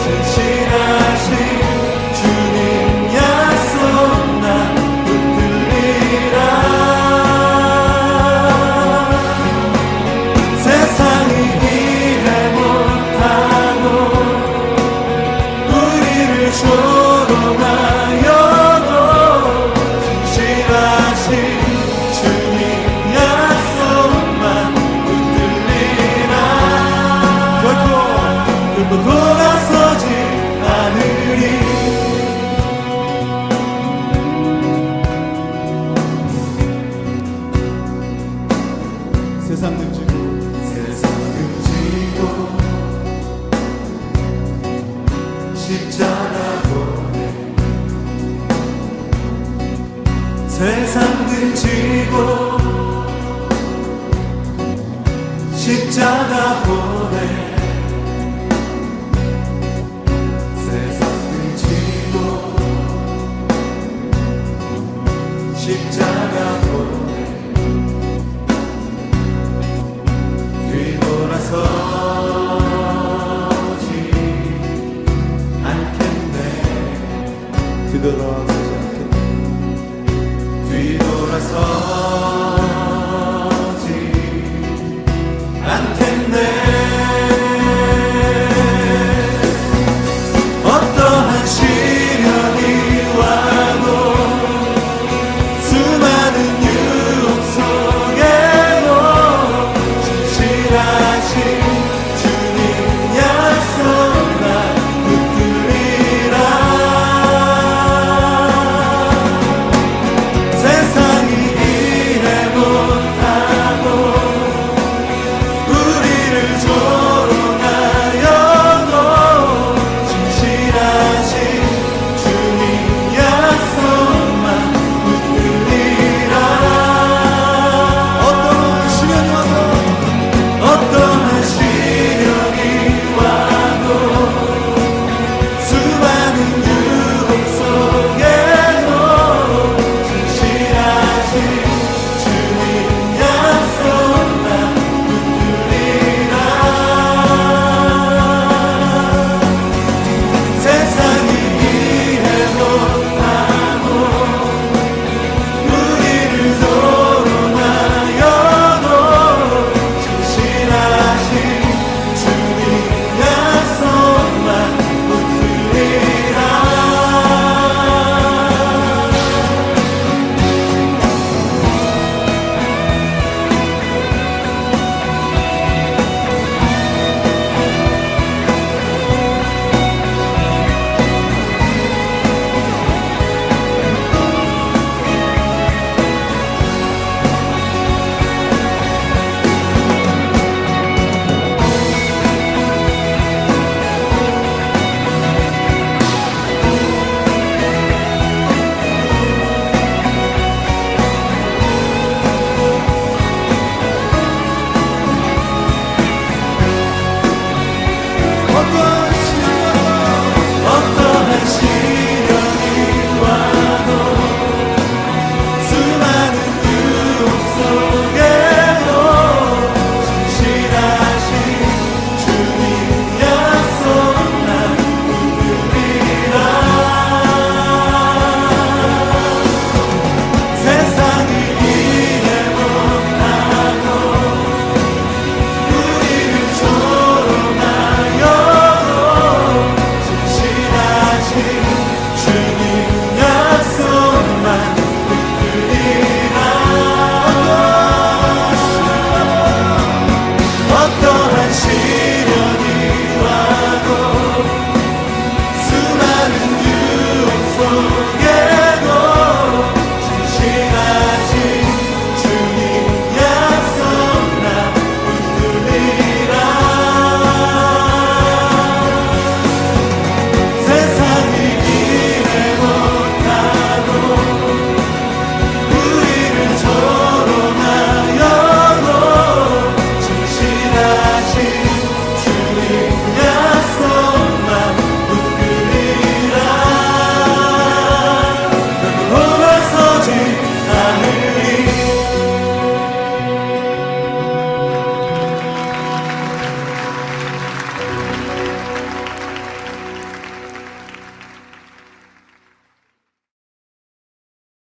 진실하신 주님 약속 난 붙들리라. 세상이 이해 못하고 우리를 조롱하여도 진실하신 주님 약속만 결코 돌아서지 않으리. 세상 등지고 십자가 보내. 세상 등지고 십자가 보내.